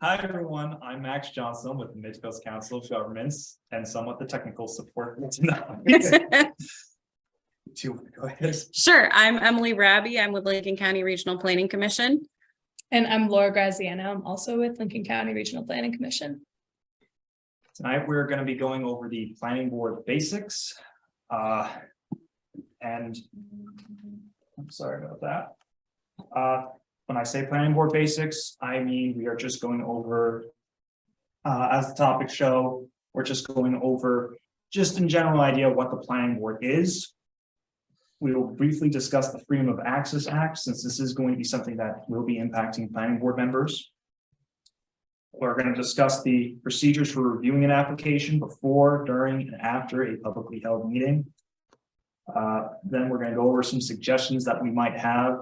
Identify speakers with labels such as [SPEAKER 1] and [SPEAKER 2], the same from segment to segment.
[SPEAKER 1] Hi, everyone. I'm Max Johnson with the Mid-Coast Council of Governments and somewhat the technical support tonight. Go ahead.
[SPEAKER 2] Sure, I'm Emily Raby. I'm with Lincoln County Regional Planning Commission.
[SPEAKER 3] And I'm Laura Graziano. I'm also with Lincoln County Regional Planning Commission.
[SPEAKER 1] Tonight, we're going to be going over the planning board basics. And I'm sorry about that. When I say planning board basics, I mean we are just going over, as the topic show, we're just going over just in general idea what the planning board is. We will briefly discuss the Freedom of Access Act, since this is going to be something that will be impacting planning board members. We're going to discuss the procedures for reviewing an application before, during, and after a publicly held meeting. Then we're going to go over some suggestions that we might have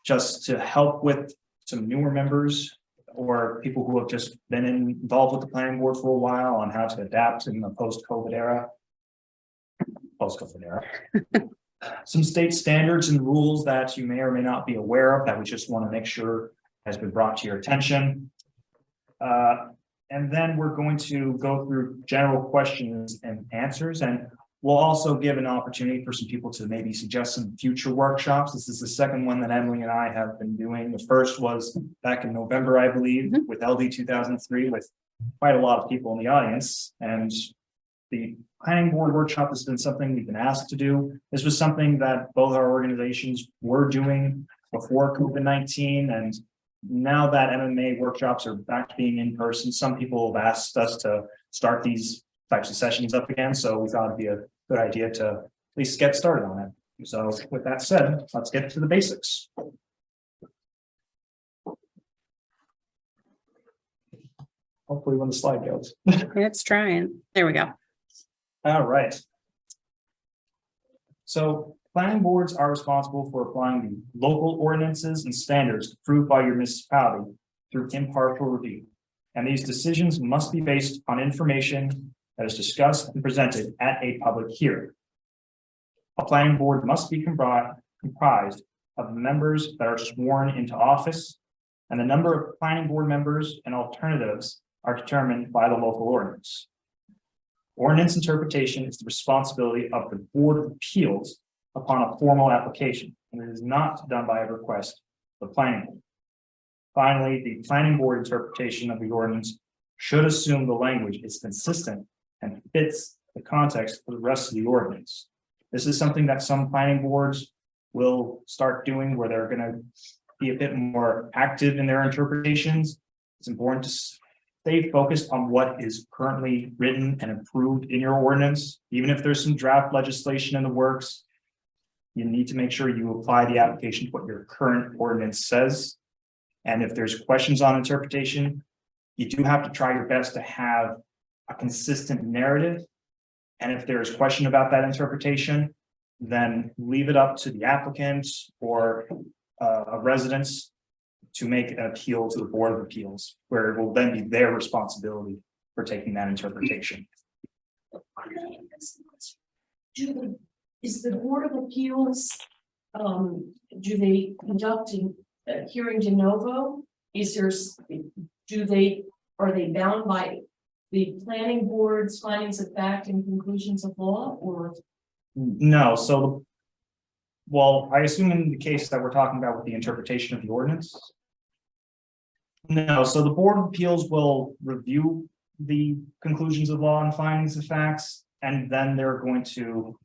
[SPEAKER 1] just to help with some newer members or people who have just been involved with the planning board for a while on how to adapt in the post-COVID era. Some state standards and rules that you may or may not be aware of that we just want to make sure has been brought to your attention. And then we're going to go through general questions and answers, and we'll also give an opportunity for some people to maybe suggest some future workshops. This is the second one that Emily and I have been doing. The first was back in November, I believe, with LD 2003, with quite a lot of people in the audience. And the planning board workshop has been something we've been asked to do. This was something that both our organizations were doing before COVID-19. And now that MMA workshops are back to being in person, some people have asked us to start these types of sessions up again. So we thought it'd be a good idea to at least get started on it. So with that said, let's get to the basics. Hopefully when the slide goes.
[SPEAKER 2] Let's try it. There we go.
[SPEAKER 1] All right. So planning boards are responsible for applying the local ordinances and standards approved by your municipality through impartial review. And these decisions must be based on information that is discussed and presented at a public hearing. A planning board must be comprised of members that are sworn into office, and the number of planning board members and alternatives are determined by the local ordinance. Ordinance interpretation is the responsibility of the Board of Appeals upon a formal application, and it is not done by a request of the planning board. Finally, the planning board interpretation of the ordinance should assume the language is consistent and fits the context of the rest of the ordinance. This is something that some planning boards will start doing where they're going to be a bit more active in their interpretations. It's important to stay focused on what is currently written and approved in your ordinance. Even if there's some draft legislation in the works, you need to make sure you apply the application to what your current ordinance says. And if there's questions on interpretation, you do have to try your best to have a consistent narrative. And if there's question about that interpretation, then leave it up to the applicant or a residence to make an appeal to the Board of Appeals, where it will then be their responsibility for taking that interpretation.
[SPEAKER 4] Is the Board of Appeals, do they conduct a hearing de novo? Are they bound by the planning board's findings of fact and conclusions of law, or?
[SPEAKER 1] No, so, well, I assume in the case that we're talking about with the interpretation of the ordinance. No, so the Board of Appeals will review the conclusions of law and findings of facts, and then they're going to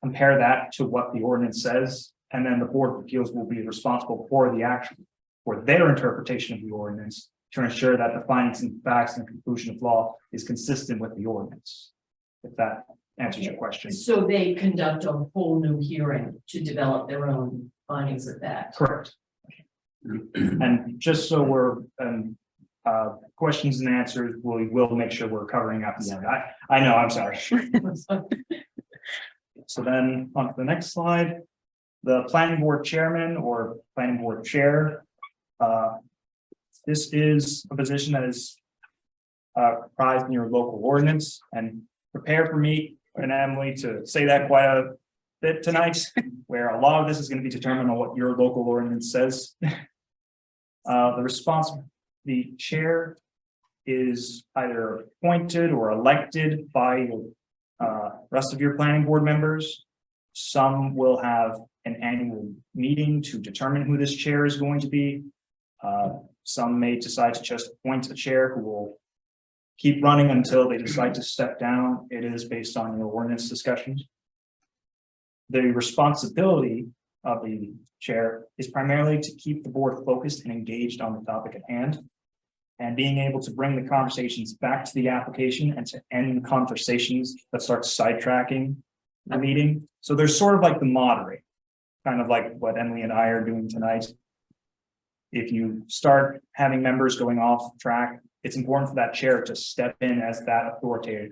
[SPEAKER 1] compare that to what the ordinance says, and then the Board of Appeals will be responsible for the action, for their interpretation of the ordinance to ensure that the findings and facts and conclusion of law is consistent with the ordinance. If that answers your question.
[SPEAKER 4] So they conduct a whole new hearing to develop their own findings of fact?
[SPEAKER 1] Correct. And just so we're questions and answers, we will make sure we're covering up the end. I know, I'm sorry. So then on to the next slide, the planning board chairman or planning board chair. This is a position that is comprised in your local ordinance, and prepare for me and Emily to say that quite a bit tonight, where a lot of this is going to be determined on what your local ordinance says. The the chair is either appointed or elected by rest of your planning board members. Some will have an annual meeting to determine who this chair is going to be. Some may decide to just appoint a chair who will keep running until they decide to step down. It is based on your ordinance discussions. The responsibility of the chair is primarily to keep the board focused and engaged on the topic at hand, and being able to bring the conversations back to the application and to end conversations that start sidetracking the meeting. So there's sort of like the moderator, kind of like what Emily and I are doing tonight. If you start having members going off track, it's important for that chair to step in as that authority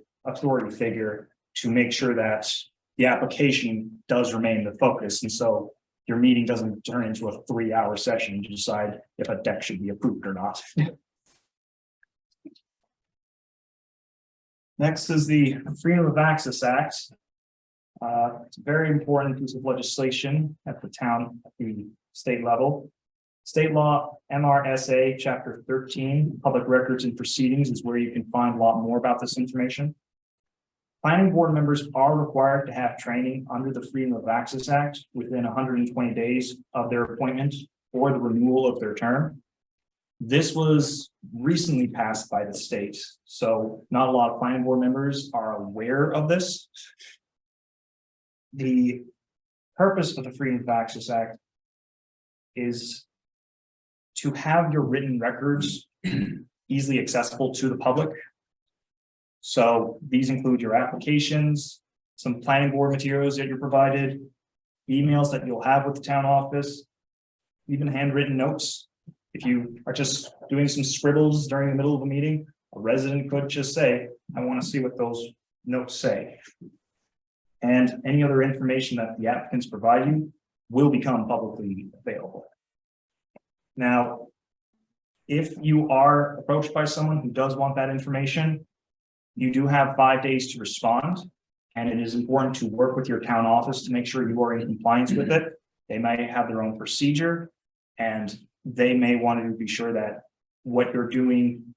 [SPEAKER 1] figure to make sure that the application does remain the focus. And so your meeting doesn't turn into a 3-hour session to decide if a deck should be approved or not. Next is the Freedom of Access Act. It's a very important piece of legislation at the state level. State law MRSA Chapter 13, Public Records and Proceedings, is where you can find a lot more about this information. Planning board members are required to have training under the Freedom of Access Act within 120 days of their appointment or the renewal of their term. This was recently passed by the state, so not a lot of planning board members are aware of this. The purpose of the Freedom of Access Act is to have your written records easily accessible to the public. So these include your applications, some planning board materials that you're provided, emails that you'll have with the town office, even handwritten notes. If you are just doing some scribbles during the middle of a meeting, a resident could just say, I want to see what those notes say. And any other information that the applicants provide you will become publicly available. Now, if you are approached by someone who does want that information, you do have 5 days to respond, and it is important to work with your town office to make sure you are in compliance with it. They may have their own procedure, and they may want to be sure that what you're doing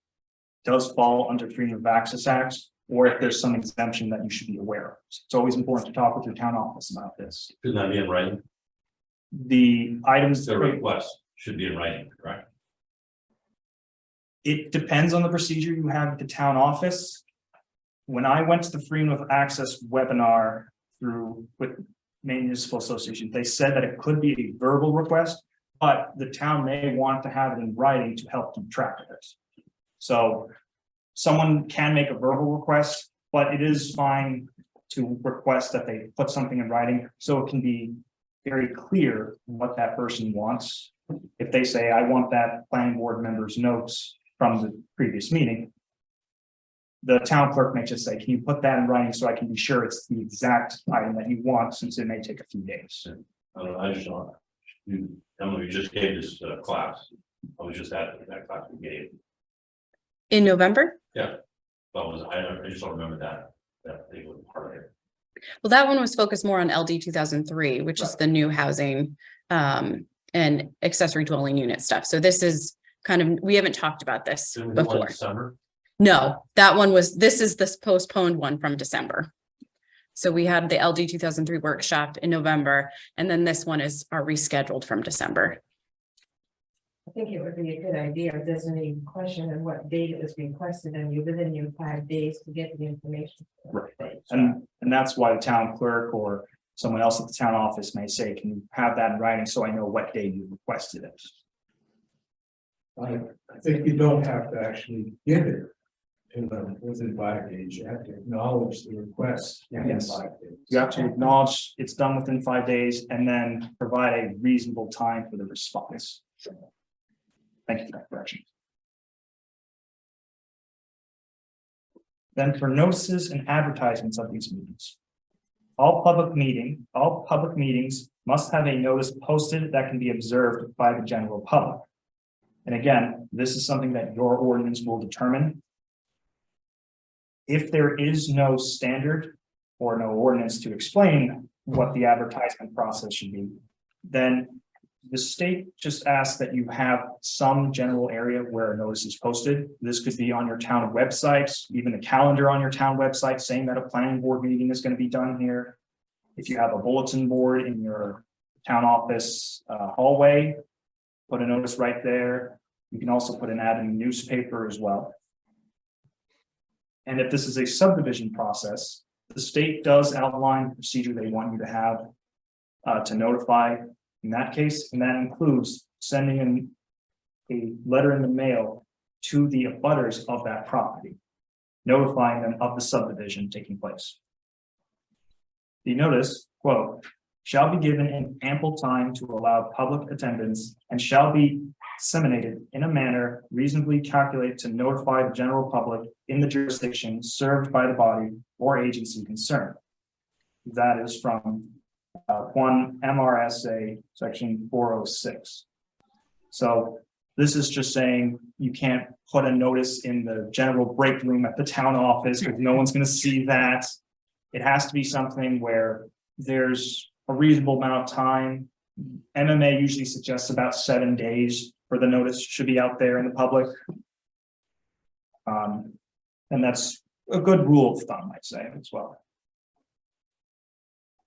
[SPEAKER 1] does fall under Freedom of Access Act, or if there's some exemption that you should be aware of. So it's always important to talk with your town office about this.
[SPEAKER 5] Should that be in writing?
[SPEAKER 1] The items.
[SPEAKER 5] The request should be in writing, correct?
[SPEAKER 1] It depends on the procedure you have at the town office. When I went to the Freedom of Access webinar with Maine Municipal Association, they said that it could be a verbal request, but the town may want to have it in writing to help keep track of it. So someone can make a verbal request, but it is fine to request that they put something in writing so it can be very clear what that person wants. If they say, I want that planning board member's notes from the previous meeting, the town clerk may just say, can you put that in writing so I can be sure it's the exact item that you want, since it may take a few days.
[SPEAKER 5] I don't know, I just don't. Emily, we just gave this class. I was just at that class we gave.
[SPEAKER 2] In November?
[SPEAKER 5] I just don't remember that thing was part of it.
[SPEAKER 2] Well, that one was focused more on LD 2003, which is the new housing and accessory dwelling unit stuff. So this is kind of, we haven't talked about this
[SPEAKER 5] Didn't we do one in
[SPEAKER 2] before.
[SPEAKER 5] December?
[SPEAKER 2] No, that one was, this is this postponed one from December. So we had the LD 2003 workshop in November, and then this one is rescheduled from December.
[SPEAKER 6] I think it would be a good idea if there's any question of what date it was requested and you're within your 5 days to get the information.
[SPEAKER 1] Right. And that's why the town clerk or someone else at the town office may say, can you have that in writing so I know what day you requested it?
[SPEAKER 7] I think you don't have to actually give it to them within 5 days. You have to acknowledge the request within
[SPEAKER 1] Yes.
[SPEAKER 7] 5 days.
[SPEAKER 1] You have to acknowledge it's done within 5 days and then provide a reasonable time for the response. Thank you for that correction. Then for notices and advertisements of these meetings. All public meetings must have a notice posted that can be observed by the general public. And again, this is something that your ordinance will determine. If there is no standard or no ordinance to explain what the advertisement process should be, then The state just asks that you have some general area where a notice is posted. This could be on your town website, even a calendar on your town website saying that a planning board meeting is going to be done here. If you have a bulletin board in your town office hallway, put a notice right there. You can also put an ad in the newspaper as well. And if this is a subdivision process, the state does outline the procedure they want you to have to notify in that case, and that includes sending in a letter in the mail to the abutters of that property, notifying them of the subdivision taking place. The notice, quote, shall be given in ample time to allow public attendance and shall be disseminated in a manner reasonably calculated to notify the general public in the jurisdiction served by the body or agency concerned. That is from 1 MRSA section 406. So this is just saying you can't put a notice in the general break room at the town office because no one's going to see that. It has to be something where there's a reasonable amount of time. MMA usually suggests about 7 days for the notice should be out there in the public. And that's a good rule of thumb, I'd say, as well.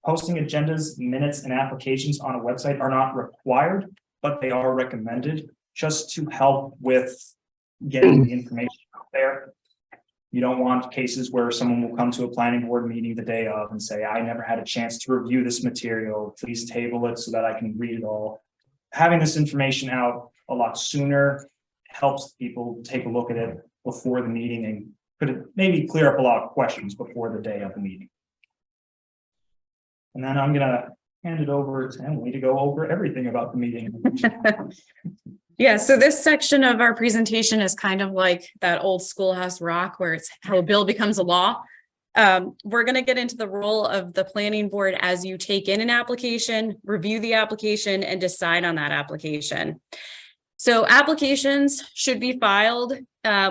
[SPEAKER 1] Posting agendas, minutes, and applications on a website are not required, but they are recommended just to help with getting the information out there. You don't want cases where someone will come to a planning board meeting the day of and say, I never had a chance to review this material. Please table it so that I can read it all. Having this information out a lot sooner helps people take a look at it before the meeting and could maybe clear up a lot of questions before the day of the meeting. And then I'm gonna hand it over to Emily to go over everything about the meeting.
[SPEAKER 2] Yeah, so this section of our presentation is kind of like that old Schoolhouse Rock where it's how a bill becomes a law. We're going to get into the role of the planning board as you take in an application, review the application, and decide on that application. So applications should be filed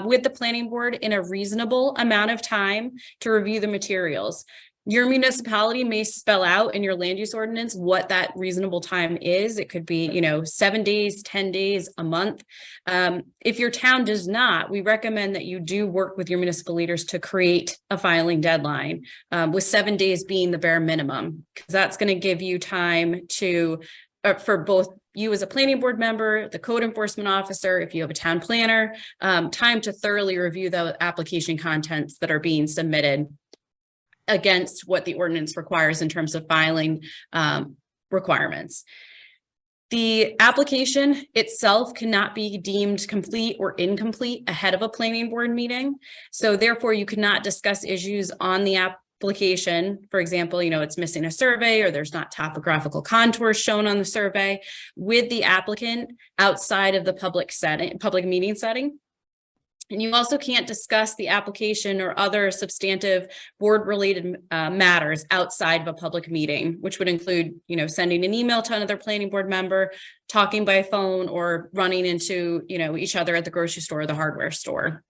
[SPEAKER 2] with the planning board in a reasonable amount of time to review the materials. Your municipality may spell out in your land use ordinance what that reasonable time is. It could be, 7 days, 10 days, a month. If your town does not, we recommend that you do work with your municipal leaders to create a filing deadline, with 7 days being the bare minimum, because that's going to give you time to, for both you as a planning board member, the code enforcement officer, if you have a town planner, time to thoroughly review the application contents that are being submitted against what the ordinance requires in terms of filing requirements. The application itself cannot be deemed complete or incomplete ahead of a planning board meeting. So therefore, you cannot discuss issues on the application. For example, it's missing a survey or there's not topographical contours shown on the survey with the applicant outside of the public meeting setting. And you also can't discuss the application or other substantive board-related matters outside of a public meeting, which would include, sending an email to another planning board member, talking by phone, or running into, each other at the grocery store or the hardware store.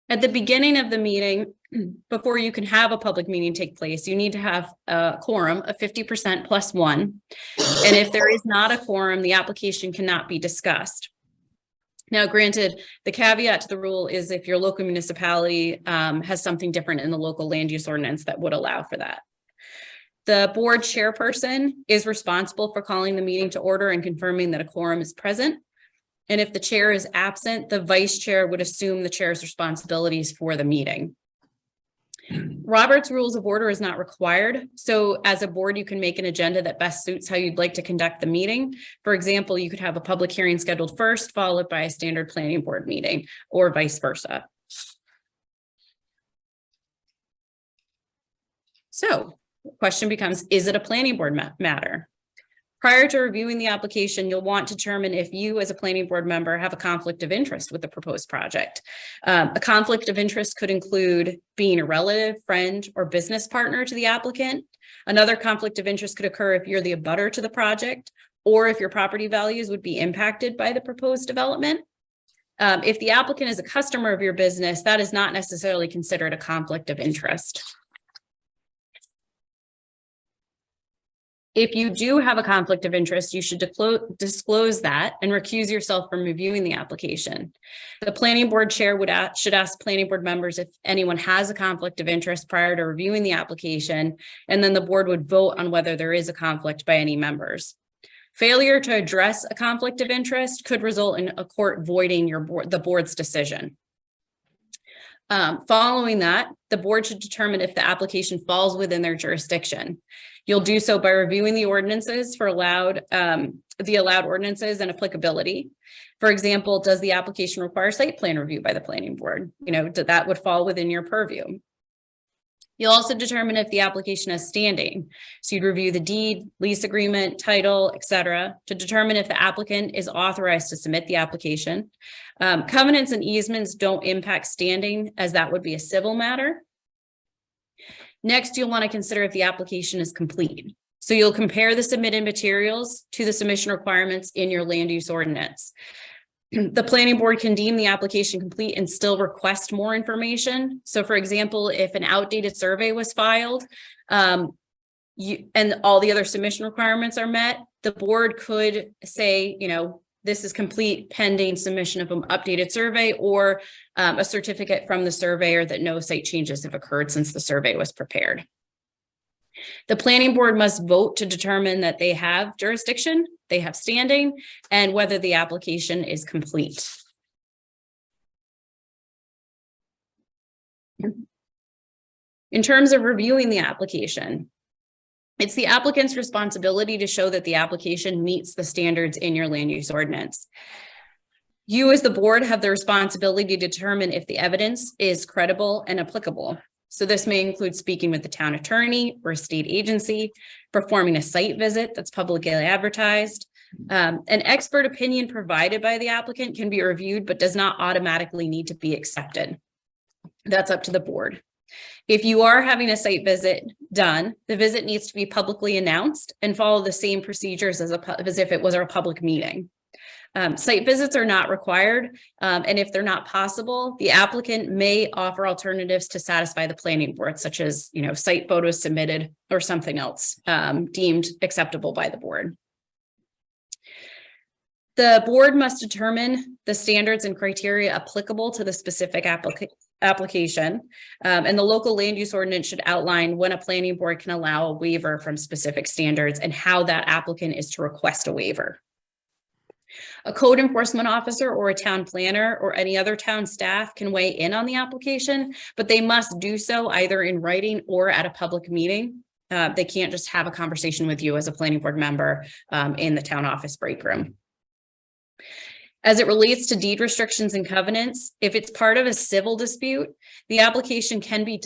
[SPEAKER 2] At the beginning of the meeting, before you can have a public meeting take place, you need to have a quorum of 50% plus one. And if there is not a quorum, the application cannot be discussed. Now, granted, the caveat to the rule is if your local municipality has something different in the local land use ordinance that would allow for that. The board chairperson is responsible for calling the meeting to order and confirming that a quorum is present. And if the chair is absent, the vice chair would assume the chair's responsibilities for the meeting. Robert's Rules of Order is not required. So as a board, you can make an agenda that best suits how you'd like to conduct the meeting. For example, you could have a public hearing scheduled first, followed by a standard planning board meeting, or vice versa. So the question becomes, is it a planning board matter? Prior to reviewing the application, you'll want to determine if you as a planning board member have a conflict of interest with the proposed project. A conflict of interest could include being a relative, friend, or business partner to the applicant. Another conflict of interest could occur if you're the abutter to the project, or if your property values would be impacted by the proposed development. If the applicant is a customer of your business, that is not necessarily considered a conflict of interest. If you do have a conflict of interest, you should disclose that and recuse yourself from reviewing the application. The planning board chair should ask planning board members if anyone has a conflict of interest prior to reviewing the application, and then the board would vote on whether there is a conflict by any members. Failure to address a conflict of interest could result in a court voiding the board's decision. Following that, the board should determine if the application falls within their jurisdiction. You'll do so by reviewing the ordinances for the allowed ordinances and applicability. For example, does the application require site plan review by the planning board? That would fall within your purview. You'll also determine if the application has standing. So you'd review the deed, lease agreement, title, etc., to determine if the applicant is authorized to submit the application. Covenants and easements don't impact standing, as that would be a civil matter. Next, you'll want to consider if the application is complete. So you'll compare the submitted materials to the submission requirements in your land use ordinance. The planning board can deem the application complete and still request more information. So for example, if an outdated survey was filed and all the other submission requirements are met, the board could say, this is complete pending submission of an updated survey or a certificate from the surveyor that no site changes have occurred since the survey was prepared. The planning board must vote to determine that they have jurisdiction, they have standing, and whether the application is complete. In terms of reviewing the application, it's the applicant's responsibility to show that the application meets the standards in your land use ordinance. You as the board have the responsibility to determine if the evidence is credible and applicable. So this may include speaking with the town attorney or a state agency, performing a site visit that's publicly advertised. An expert opinion provided by the applicant can be reviewed, but does not automatically need to be accepted. That's up to the board. If you are having a site visit done, the visit needs to be publicly announced and follow the same procedures as if it was a public meeting. Site visits are not required, and if they're not possible, the applicant may offer alternatives to satisfy the planning board, such as site photos submitted or something else deemed acceptable by the board. The board must determine the standards and criteria applicable to the specific application, and the local land use ordinance should outline when a planning board can allow a waiver from specific standards and how that applicant is to request a waiver. A code enforcement officer or a town planner or any other town staff can weigh in on the application, but they must do so either in writing or at a public meeting. They can't just have a conversation with you as a planning board member in the town office break room. As it relates to deed restrictions and covenants, if it's part of a civil dispute, the application can be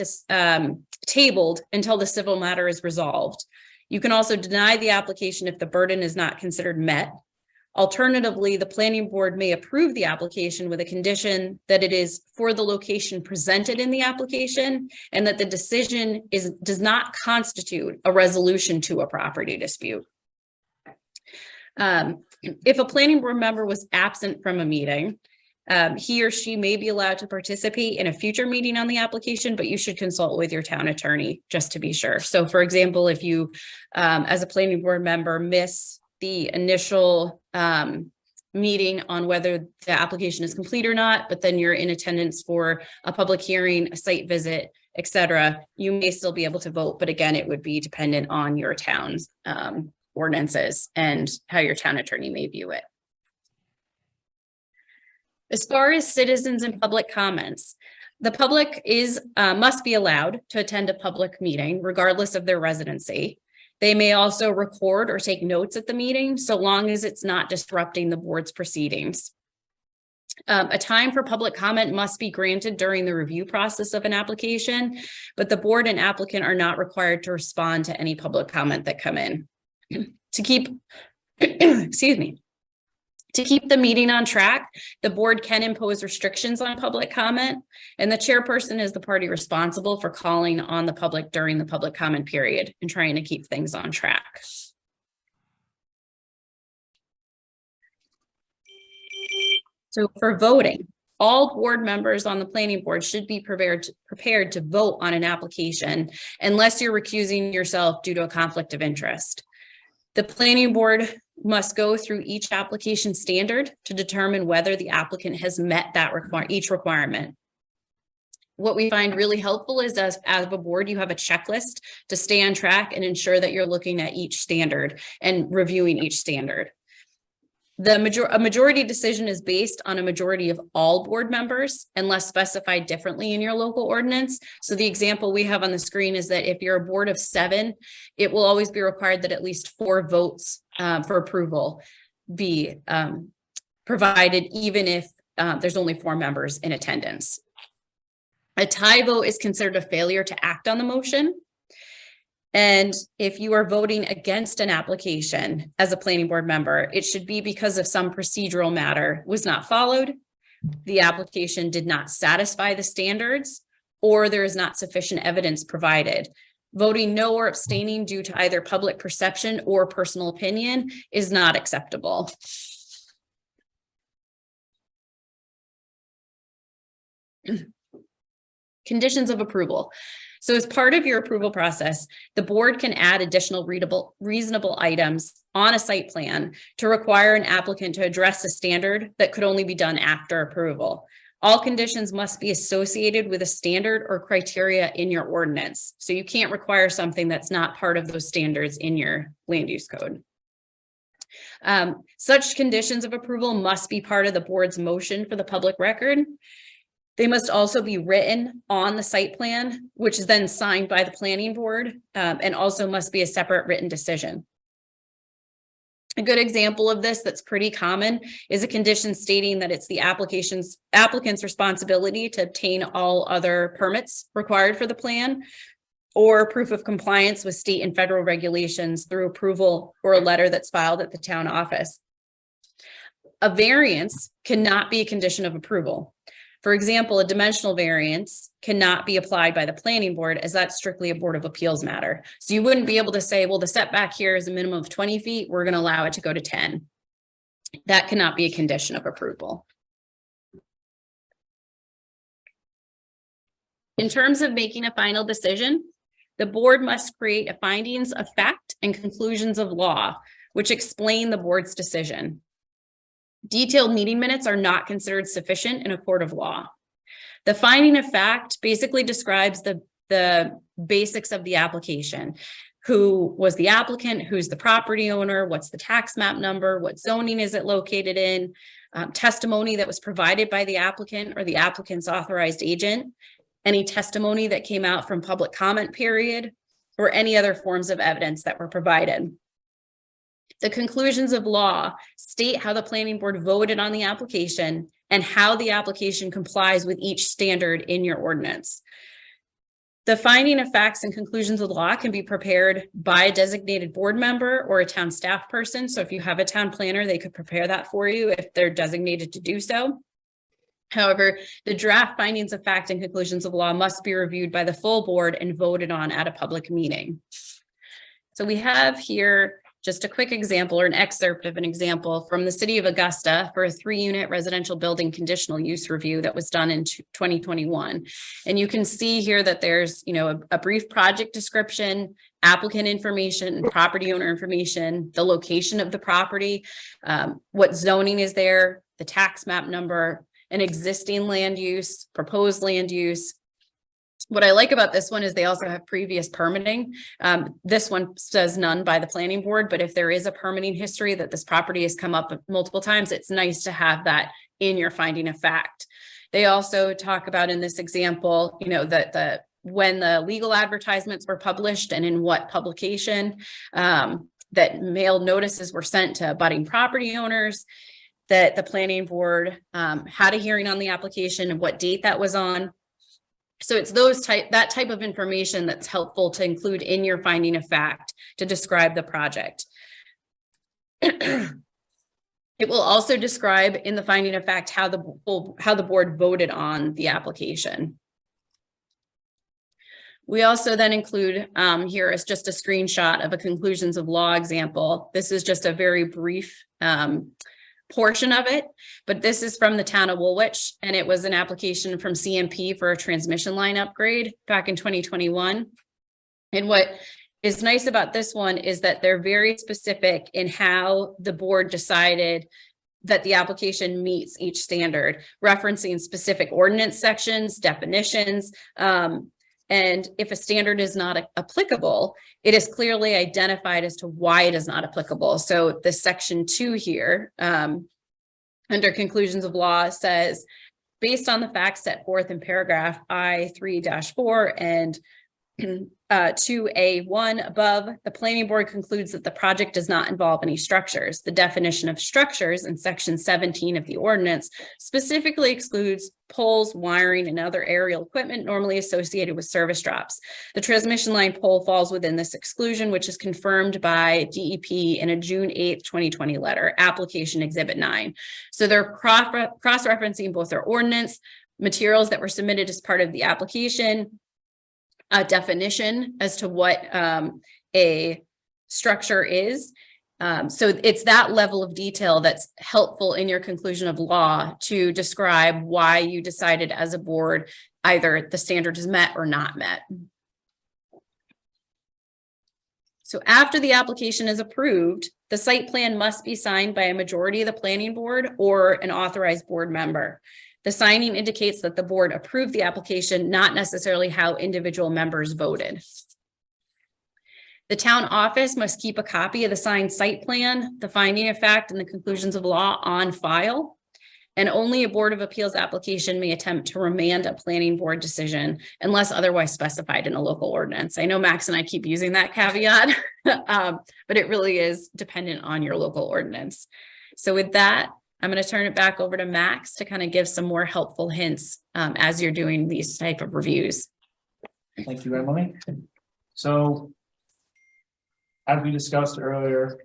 [SPEAKER 2] tabled until the civil matter is resolved. You can also deny the application if the burden is not considered met. Alternatively, the planning board may approve the application with a condition that it is for the location presented in the application and that the decision does not constitute a resolution to a property dispute. If a planning board member was absent from a meeting, he or she may be allowed to participate in a future meeting on the application, but you should consult with your town attorney just to be sure. So for example, if you, as a planning board member, miss the initial meeting on whether the application is complete or not, but then you're in attendance for a public hearing, a site visit, etc., you may still be able to vote. But again, it would be dependent on your town's ordinances and how your town attorney may view it. As far as citizens and public comments, the public must be allowed to attend a public meeting regardless of their residency. They may also record or take notes at the meeting, so long as it's not disrupting the board's proceedings. A time for public comment must be granted during the review process of an application, but the board and applicant are not required to respond to any public comment that come in. To keep, excuse me, to keep the meeting on track, the board can impose restrictions on public comment, and the chairperson is the party responsible for calling on the public during the public comment period and trying to keep things on track. So for voting, all board members on the planning board should be prepared to vote on an application unless you're recusing yourself due to a conflict of interest. The planning board must go through each application standard to determine whether the applicant has met that each requirement. What we find really helpful is as a board, you have a checklist to stay on track and ensure that you're looking at each standard and reviewing each standard. A majority decision is based on a majority of all board members unless specified differently in your local ordinance. So the example we have on the screen is that if you're a board of 7, it will always be required that at least 4 votes for approval be provided, even if there's only 4 members in attendance. A tie vote is considered a failure to act on the motion. And if you are voting against an application as a planning board member, it should be because of some procedural matter was not followed, the application did not satisfy the standards, or there is not sufficient evidence provided. Voting no or abstaining due to either public perception or personal opinion is not acceptable. Conditions of approval. So as part of your approval process, the board can add additional reasonable items on a site plan to require an applicant to address a standard that could only be done after approval. All conditions must be associated with a standard or criteria in your ordinance. So you can't require something that's not part of those standards in your land use code. Such conditions of approval must be part of the board's motion for the public record. They must also be written on the site plan, which is then signed by the planning board, and also must be a separate written decision. A good example of this that's pretty common is a condition stating that it's the applicant's responsibility to obtain all other permits required for the plan, or proof of compliance with state and federal regulations through approval or a letter that's filed at the town office. A variance cannot be a condition of approval. For example, a dimensional variance cannot be applied by the planning board as that's strictly a Board of Appeals matter. So you wouldn't be able to say, well, the setback here is a minimum of 20 feet. We're going to allow it to go to 10. That cannot be a condition of approval. In terms of making a final decision, the board must create a findings of fact and conclusions of law, which explain the board's decision. Detailed meeting minutes are not considered sufficient in a court of law. The finding of fact basically describes the basics of the application. Who was the applicant? Who's the property owner? What's the tax map number? What zoning is it located in? Testimony that was provided by the applicant or the applicant's authorized agent. Any testimony that came out from public comment period, or any other forms of evidence that were provided. The conclusions of law state how the planning board voted on the application and how the application complies with each standard in your ordinance. The finding of facts and conclusions of law can be prepared by a designated board member or a town staff person. So if you have a town planner, they could prepare that for you if they're designated to do so. However, the draft findings of fact and conclusions of law must be reviewed by the full board and voted on at a public meeting. So we have here just a quick example or an excerpt of an example from the city of Augusta for a 3-unit residential building conditional use review that was done in 2021. And you can see here that there's, a brief project description, applicant information, property owner information, the location of the property, what zoning is there, the tax map number, an existing land use, proposed land use. What I like about this one is they also have previous permitting. This one says none by the planning board, but if there is a permitting history that this property has come up multiple times, it's nice to have that in your finding of fact. They also talk about in this example, that when the legal advertisements were published and in what publication, that mail notices were sent to abutting property owners, that the planning board had a hearing on the application and what date that was on. So it's that type of information that's helpful to include in your finding of fact to describe the project. It will also describe in the finding of fact how the board voted on the application. We also then include here is just a screenshot of a conclusions of law example. This is just a very brief portion of it, but this is from the town of Woolwich, and it was an application from CMP for a transmission line upgrade back in 2021. And what is nice about this one is that they're very specific in how the board decided that the application meets each standard, referencing specific ordinance sections, definitions. And if a standard is not applicable, it is clearly identified as to why it is not applicable. So the section 2 here, under conclusions of law says, based on the facts set forth in paragraph I-3-4 and 2A1 above, the planning board concludes that the project does not involve any structures. The definition of structures in section 17 of the ordinance specifically excludes poles, wiring, and other aerial equipment normally associated with service drops. The transmission line pole falls within this exclusion, which is confirmed by DEP in a June 8th, 2020 letter, application exhibit 9. So they're cross-referencing both their ordinance, materials that were submitted as part of the application, a definition as to what a structure is. So it's that level of detail that's helpful in your conclusion of law to describe why you decided as a board either the standard is met or not met. So after the application is approved, the site plan must be signed by a majority of the planning board or an authorized board member. The signing indicates that the board approved the application, not necessarily how individual members voted. The town office must keep a copy of the signed site plan, the finding of fact, and the conclusions of law on file. And only a Board of Appeals application may attempt to remand a planning board decision unless otherwise specified in a local ordinance. I know Max and I keep using that caveat, but it really is dependent on your local ordinance. So with that, I'm going to turn it back over to Max to kind of give some more helpful hints as you're doing these type of reviews.
[SPEAKER 1] Thank you, Emily. So, as we discussed earlier,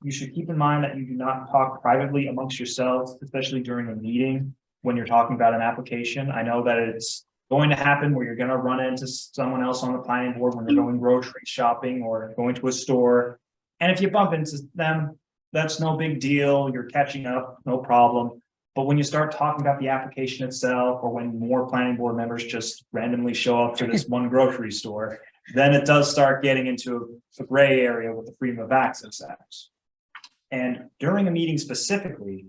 [SPEAKER 1] you should keep in mind that you do not talk privately amongst yourselves, especially during a meeting when you're talking about an application. I know that it's going to happen where you're going to run into someone else on the planning board when you're going grocery shopping or going to a store. And if you bump into them, that's no big deal. You're catching up, no problem. But when you start talking about the application itself, or when more planning board members just randomly show up to this one grocery store, then it does start getting into a gray area with the Freedom of Access Act. And during a meeting specifically,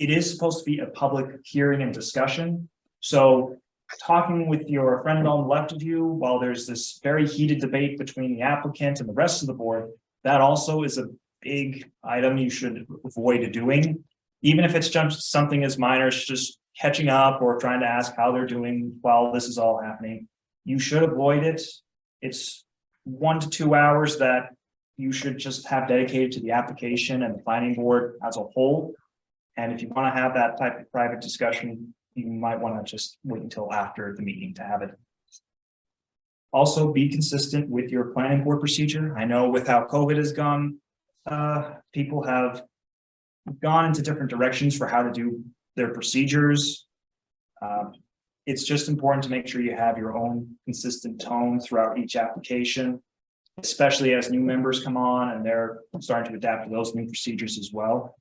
[SPEAKER 1] it is supposed to be a public hearing and discussion. So talking with your friend on the left of you while there's this very heated debate between the applicant and the rest of the board, that also is a big item you should avoid doing, even if it's just something as minor as just catching up or trying to ask how they're doing while this is all happening. You should avoid it. It's 1 to 2 hours that you should just have dedicated to the application and the planning board as a whole. And if you want to have that type of private discussion, you might want to just wait until after the meeting to have it. Also, be consistent with your planning board procedure. I know with how COVID has gone, people have gone into different directions for how to do their procedures. It's just important to make sure you have your own consistent tone throughout each application, especially as new members come on and they're starting to adapt to those new procedures as well.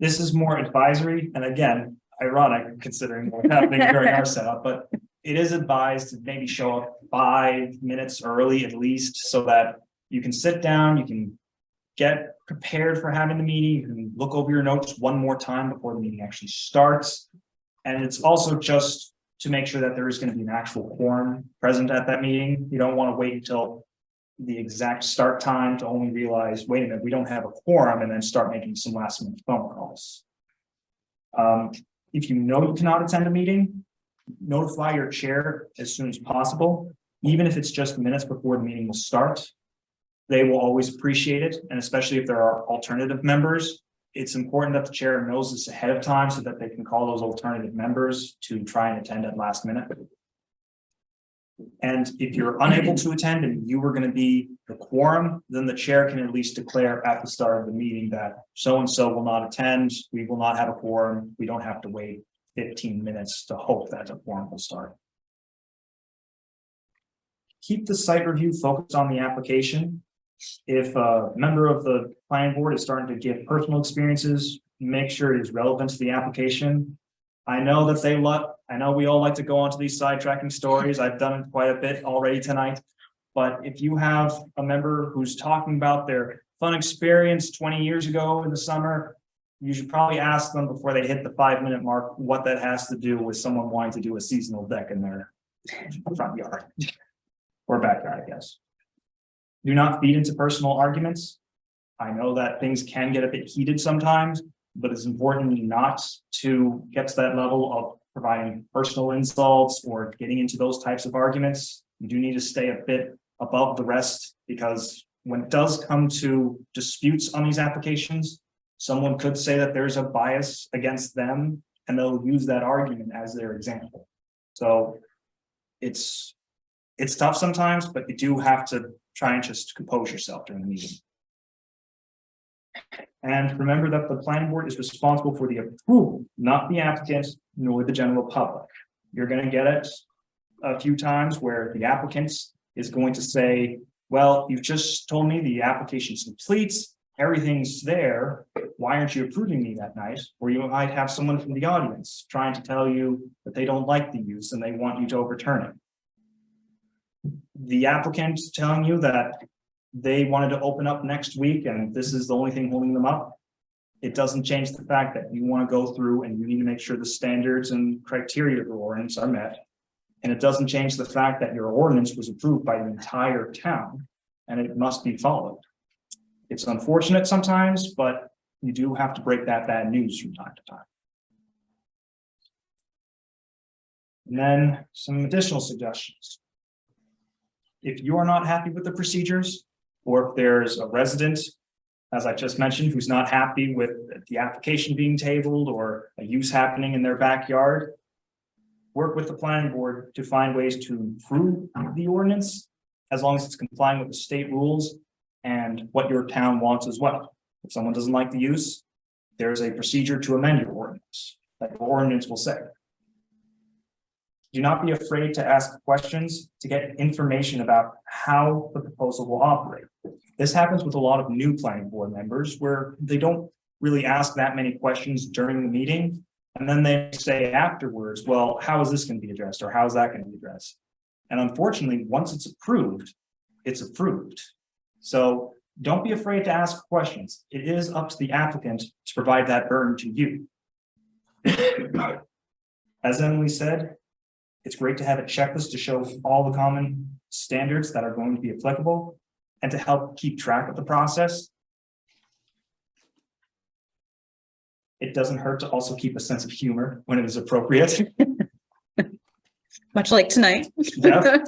[SPEAKER 1] This is more advisory, and again, ironic considering what's happening during our setup, but it is advised to maybe show up 5 minutes early at least, so that you can sit down, you can get prepared for having the meeting, you can look over your notes one more time before the meeting actually starts. And it's also just to make sure that there is going to be an actual quorum present at that meeting. You don't want to wait until the exact start time to only realize, wait a minute, we don't have a quorum, and then start making some last minute phone calls. If you know you cannot attend a meeting, notify your chair as soon as possible, even if it's just minutes before the meeting will start. They will always appreciate it, and especially if there are alternative members, it's important that the chair knows this ahead of time so that they can call those alternative members to try and attend at last minute. And if you're unable to attend and you were going to be the quorum, then the chair can at least declare at the start of the meeting that so-and-so will not attend, we will not have a quorum, we don't have to wait 15 minutes to hope that a quorum will start. Keep the site review focused on the application. If a member of the planning board is starting to give personal experiences, make sure it is relevant to the application. I know that I know we all like to go onto these sidetracking stories. I've done it quite a bit already tonight. But if you have a member who's talking about their fun experience 20 years ago in the summer, you should probably ask them before they hit the 5-minute mark, what that has to do with someone wanting to do a seasonal deck in their front yard or backyard, I guess. Do not feed into personal arguments. I know that things can get a bit heated sometimes, but it's important not to get to that level of providing personal insults or getting into those types of arguments. You do need to stay a bit above the rest, because when it does come to disputes on these applications, someone could say that there's a bias against them and they'll use that argument as their example. So it's tough sometimes, but you do have to try and just compose yourself during the meeting. And remember that the planning board is responsible for the approval, not the applicant nor the general public. You're going to get it a few times where the applicant is going to say, well, you've just told me the application's complete, everything's there, why aren't you approving me that night? Or you might have someone from the audience trying to tell you that they don't like the use and they want you to overturn it. The applicant telling you that they wanted to open up next week and this is the only thing holding them up. It doesn't change the fact that you want to go through and you need to make sure the standards and criteria of the ordinance are met. And it doesn't change the fact that your ordinance was approved by the entire town and it must be followed. It's unfortunate sometimes, but you do have to break that bad news from time to time. And then some additional suggestions. If you are not happy with the procedures, or if there's a resident, as I just mentioned, who's not happy with the application being tabled or a use happening in their backyard, work with the planning board to find ways to improve the ordinance, as long as it's complying with the state rules and what your town wants as well. If someone doesn't like the use, there's a procedure to amend your ordinance, like the ordinance will say. Do not be afraid to ask questions to get information about how the proposal will operate. This happens with a lot of new planning board members where they don't really ask that many questions during the meeting. And then they say afterwards, well, how is this going to be addressed? Or how is that going to be addressed? And unfortunately, once it's approved, it's approved. So don't be afraid to ask questions. It is up to the applicant to provide that burden to you. As Emily said, it's great to have a checklist to show all the common standards that are going to be applicable and to help keep track of the process. It doesn't hurt to also keep a sense of humor when it is appropriate.
[SPEAKER 2] Much like tonight.
[SPEAKER 1] Yeah.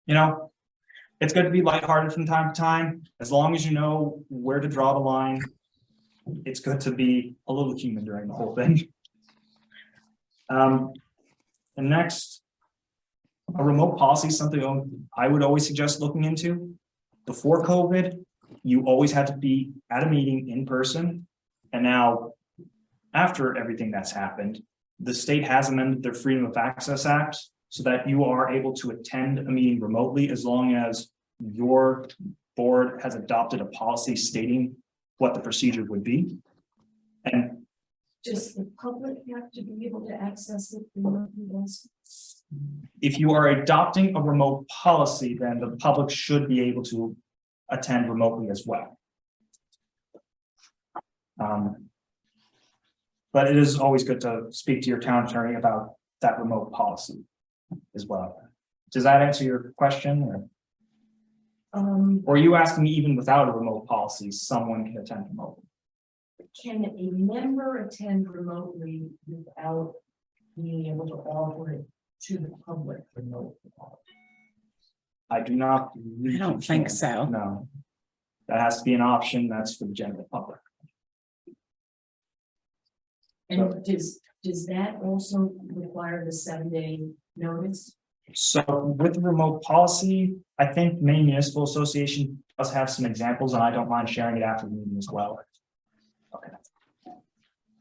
[SPEAKER 1] You know, it's good to be lighthearted from time to time, as long as you know where to draw the line. It's good to be a little human during the whole thing. And next, a remote policy is something I would always suggest looking into. Before COVID, you always had to be at a meeting in person. And now, after everything that's happened, the state has amended their Freedom of Access Act so that you are able to attend a meeting remotely as long as your board has adopted a policy stating what the procedure would be. And
[SPEAKER 4] Does the public have to be able to access it remotely also?
[SPEAKER 1] if you are adopting a remote policy, then the public should be able to attend remotely as well. But it is always good to speak to your town attorney about that remote policy as well. Does that answer your question? Or are you asking me even without a remote policy, someone can attend remotely?
[SPEAKER 4] Can a member attend remotely without being able to offer it to the public remotely?
[SPEAKER 1] I do not.
[SPEAKER 2] I don't think so.
[SPEAKER 1] No. That has to be an option. That's for the general public.
[SPEAKER 4] And does that also require the 7-day notice?
[SPEAKER 1] So with the remote policy, I think Maine Municipal Association does have some examples, and I don't mind sharing it after the meeting as well. Okay.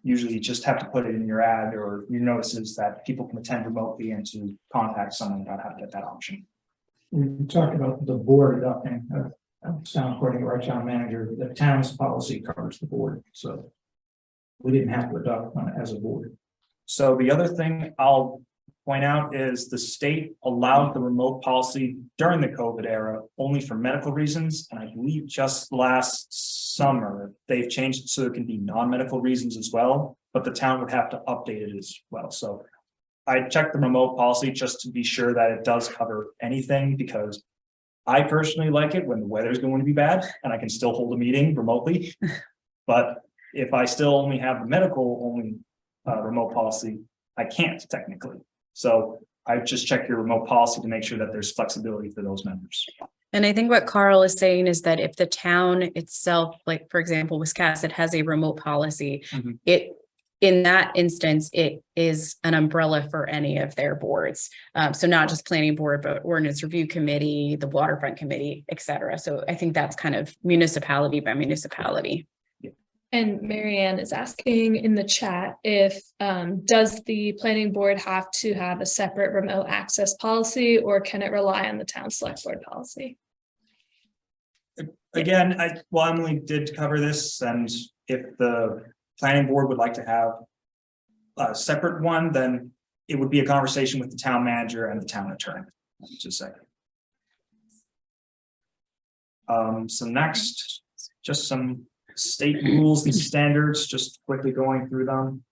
[SPEAKER 1] Usually you just have to put it in your ad or your notices that people can attend remotely and to contact someone about how to get that option.
[SPEAKER 8] We talked about the board adopting, sound according to our town manager, the town's policy covers the board, so we didn't have to adopt one as a board.
[SPEAKER 1] So the other thing I'll point out is the state allowed the remote policy during the COVID era only for medical reasons. And I believe just last summer, they've changed it so it can be non-medical reasons as well, but the town would have to update it as well. So I checked the remote policy just to be sure that it does cover anything, because I personally like it when the weather's going to be bad and I can still hold a meeting remotely. But if I still only have the medical only remote policy, I can't technically. So I just check your remote policy to make sure that there's flexibility for those members.
[SPEAKER 2] And I think what Carl is saying is that if the town itself, like for example, Wiscasset has a remote policy,
[SPEAKER 1] Mhm.
[SPEAKER 2] in that instance, it is an umbrella for any of their boards. So not just planning board, but ordinance review committee, the waterfront committee, et cetera. So I think that's kind of municipality by municipality.
[SPEAKER 3] And Marianne is asking in the chat if, does the planning board have to have a separate remote access policy, or can it rely on the town select board policy?
[SPEAKER 1] Again, Emily did cover this, and if the planning board would like to have a separate one, then it would be a conversation with the town manager and the town attorney, just a second. So next, just some state rules and standards, just quickly going through them.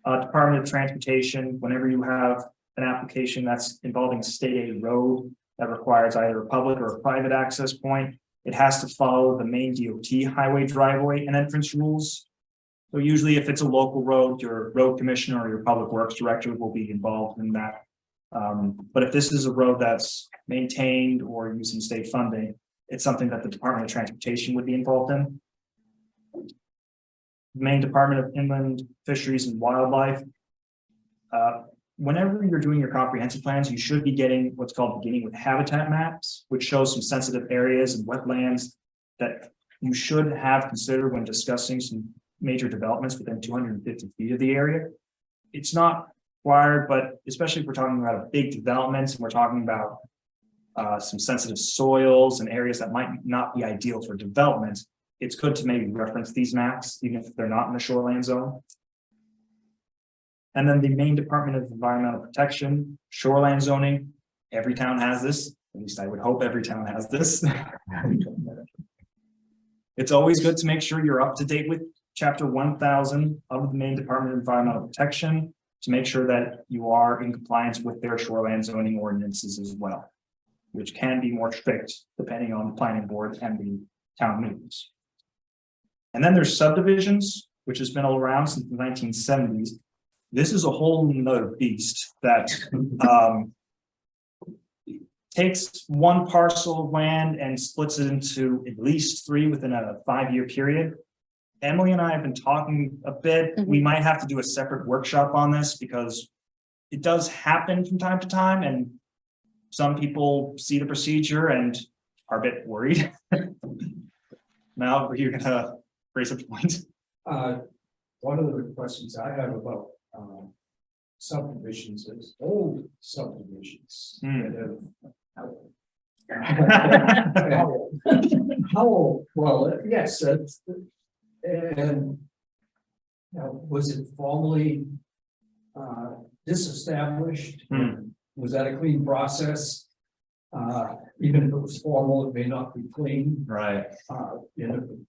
[SPEAKER 1] Department of Transportation, whenever you have an application that's involving a state aid road that requires either a public or a private access point, it has to follow the main DOT highway driveway and entrance rules. So usually if it's a local road, your road commissioner or your public works director will be involved in that. But if this is a road that's maintained or using state funding, it's something that the Department of Transportation would be involved in. Maine Department of Inland Fisheries and Wildlife. Whenever you're doing your comprehensive plans, you should be getting what's called beginning with habitat maps, which shows some sensitive areas and wetlands that you should have considered when discussing some major developments within 250 feet of the area. It's not required, but especially if we're talking about big developments and we're talking about some sensitive soils and areas that might not be ideal for development, it's good to maybe reference these maps, even if they're not in the shoreline zone. And then the Maine Department of Environmental Protection, shoreline zoning, every town has this, at least I would hope every town has this. It's always good to make sure you're up to date with Chapter 1000 of the Maine Department of Environmental Protection to make sure that you are in compliance with their shoreline zoning ordinances as well, which can be more strict depending on the planning board and the town meetings. And then there's subdivisions, which has been all around since the 1970s. This is a whole nother beast that takes one parcel of land and splits it into at least 3 within a 5-year period. Emily and I have been talking a bit. We might have to do a separate workshop on this because it does happen from time to time, and some people see the procedure and are a bit worried. Now you're gonna raise a point.
[SPEAKER 7] One of the questions I have about subdivisions is old subdivisions that have how old? Well, yes, and was it formally disestablished? Was that a clean process? Even if it was formal, it may not be clean.
[SPEAKER 1] Right.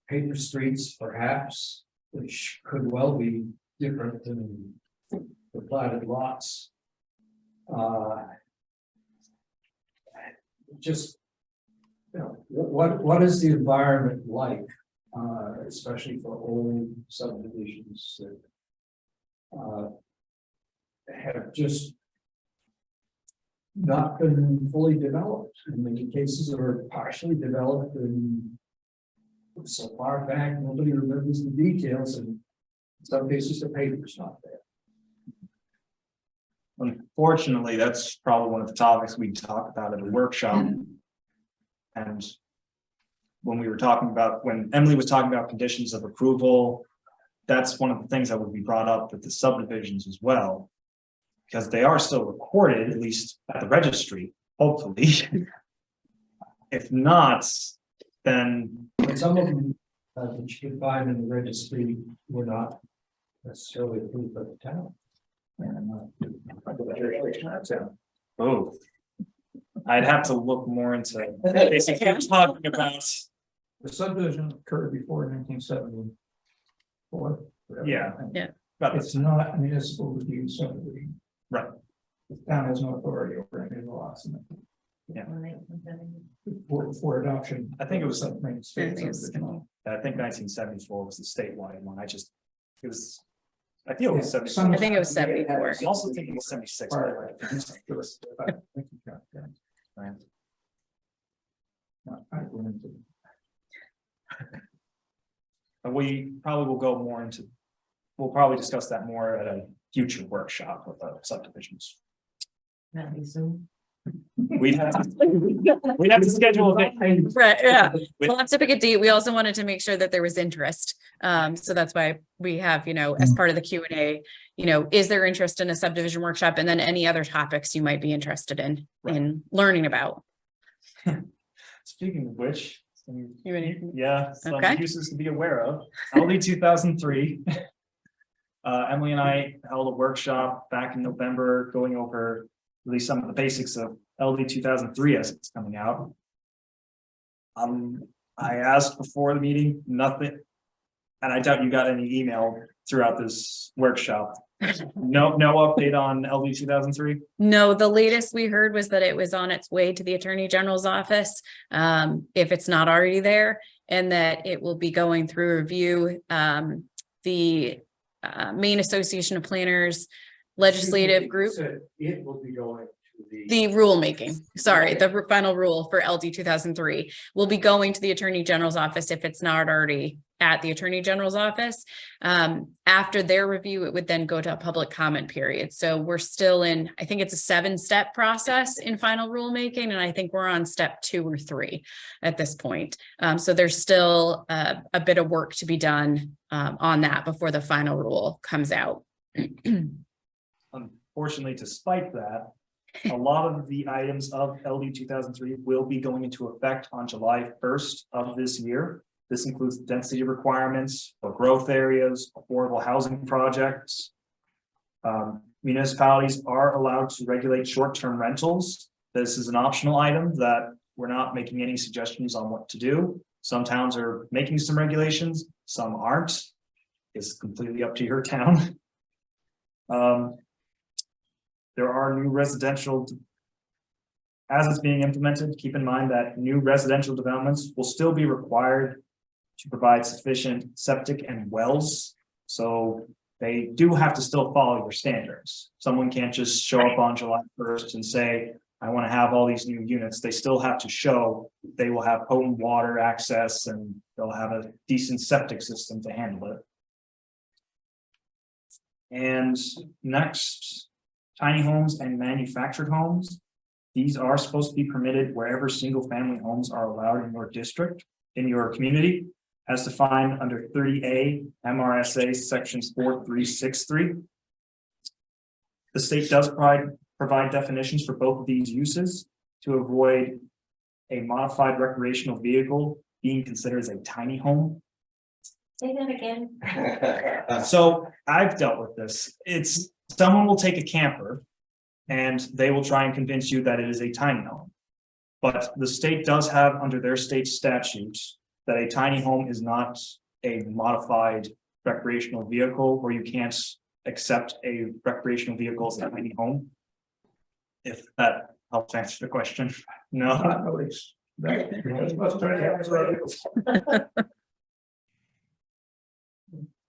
[SPEAKER 7] Paper streets, perhaps, which could well be different than the platted lots. Just, what is the environment like, especially for old subdivisions that have just not been fully developed? In many cases are partially developed and so far back, nobody remembers the details, and in some cases the paper's not there.
[SPEAKER 1] Unfortunately, that's probably one of the topics we talk about at a workshop. And when we were talking about, when Emily was talking about conditions of approval, that's one of the things that would be brought up with the subdivisions as well, because they are still recorded, at least at the registry, hopefully. If not, then
[SPEAKER 7] But some of them that you could find in the registry were not necessarily approved by the town.
[SPEAKER 1] Oh. I'd have to look more into basically what I'm talking about.
[SPEAKER 8] The subdivision occurred before 1974.
[SPEAKER 1] Yeah.
[SPEAKER 2] Yeah.
[SPEAKER 1] But
[SPEAKER 8] It's not a municipal review subdivision.
[SPEAKER 1] Right.
[SPEAKER 8] The town has no authority over any lots in it. For adoption.
[SPEAKER 1] I think it was-
[SPEAKER 8] something.
[SPEAKER 2] I think it was-
[SPEAKER 1] I think 1974 was the statewide one. It was. I feel it was
[SPEAKER 8] Yeah,
[SPEAKER 1] 74.
[SPEAKER 2] I think it was 74.
[SPEAKER 1] I also think it was 76.
[SPEAKER 8] Right.
[SPEAKER 1] Right. And we probably will go more into, we'll probably discuss that more at a future workshop with the subdivisions.
[SPEAKER 6] Not be soon.
[SPEAKER 1] We'd have to schedule a date.
[SPEAKER 2] Right, yeah, we'll have to pick a date. We also wanted to make sure that there was interest. So that's why we have, as part of the Q&A, is there interest in a subdivision workshop? And then any other topics you might be interested in learning about.
[SPEAKER 1] Speaking of which,
[SPEAKER 2] ready?
[SPEAKER 1] some
[SPEAKER 2] Okay.
[SPEAKER 1] uses to be aware of, LD 2003. Emily and I held a workshop back in November going over at least some of the basics of LD 2003 as it's coming out. I asked before the meeting, nothing, and I doubt you got any email throughout this workshop. No update on LD 2003.
[SPEAKER 2] No, the latest we heard was that it was on its way to the Attorney General's office, if it's not already there, and that it will be going through review. The Maine Association of Planners legislative group,
[SPEAKER 7] It will be going to
[SPEAKER 2] the rulemaking, sorry, the final rule for LD 2003 will be going to the Attorney General's office if it's not already at the Attorney General's office. After their review, it would then go to a public comment period. So we're still in, I think it's a 7-step process in final rulemaking, and I think we're on step 2 or 3 at this point. So there's still a bit of work to be done on that before the final rule comes out.
[SPEAKER 1] Unfortunately, despite that, a lot of the items of LD 2003 will be going into effect on July 1st of this year. This includes density requirements for growth areas, affordable housing projects. Municipalities are allowed to regulate short-term rentals. This is an optional item that we're not making any suggestions on what to do. Some towns are making some regulations, some aren't. It's completely up to your town. There are new residential. As it's being implemented, keep in mind that new residential developments will still be required to provide sufficient septic and wells. So they do have to still follow your standards. Someone can't just show up on July 1st and say, I want to have all these new units. They still have to show they will have potent water access and they'll have a decent septic system to handle it. And next, tiny homes and manufactured homes. These are supposed to be permitted wherever single family homes are allowed in your district, in your community, as defined under 30A MRSA sections 4363. The state does provide definitions for both of these uses to avoid a modified recreational vehicle being considered as a tiny home.
[SPEAKER 6] Say that again.
[SPEAKER 1] So I've dealt with this. It's someone will take a camper and they will try and convince you that it is a tiny home. But the state does have under their state statutes that a tiny home is not a modified recreational vehicle, or you can't accept a recreational vehicle as a tiny home. If that helps answer the question. No.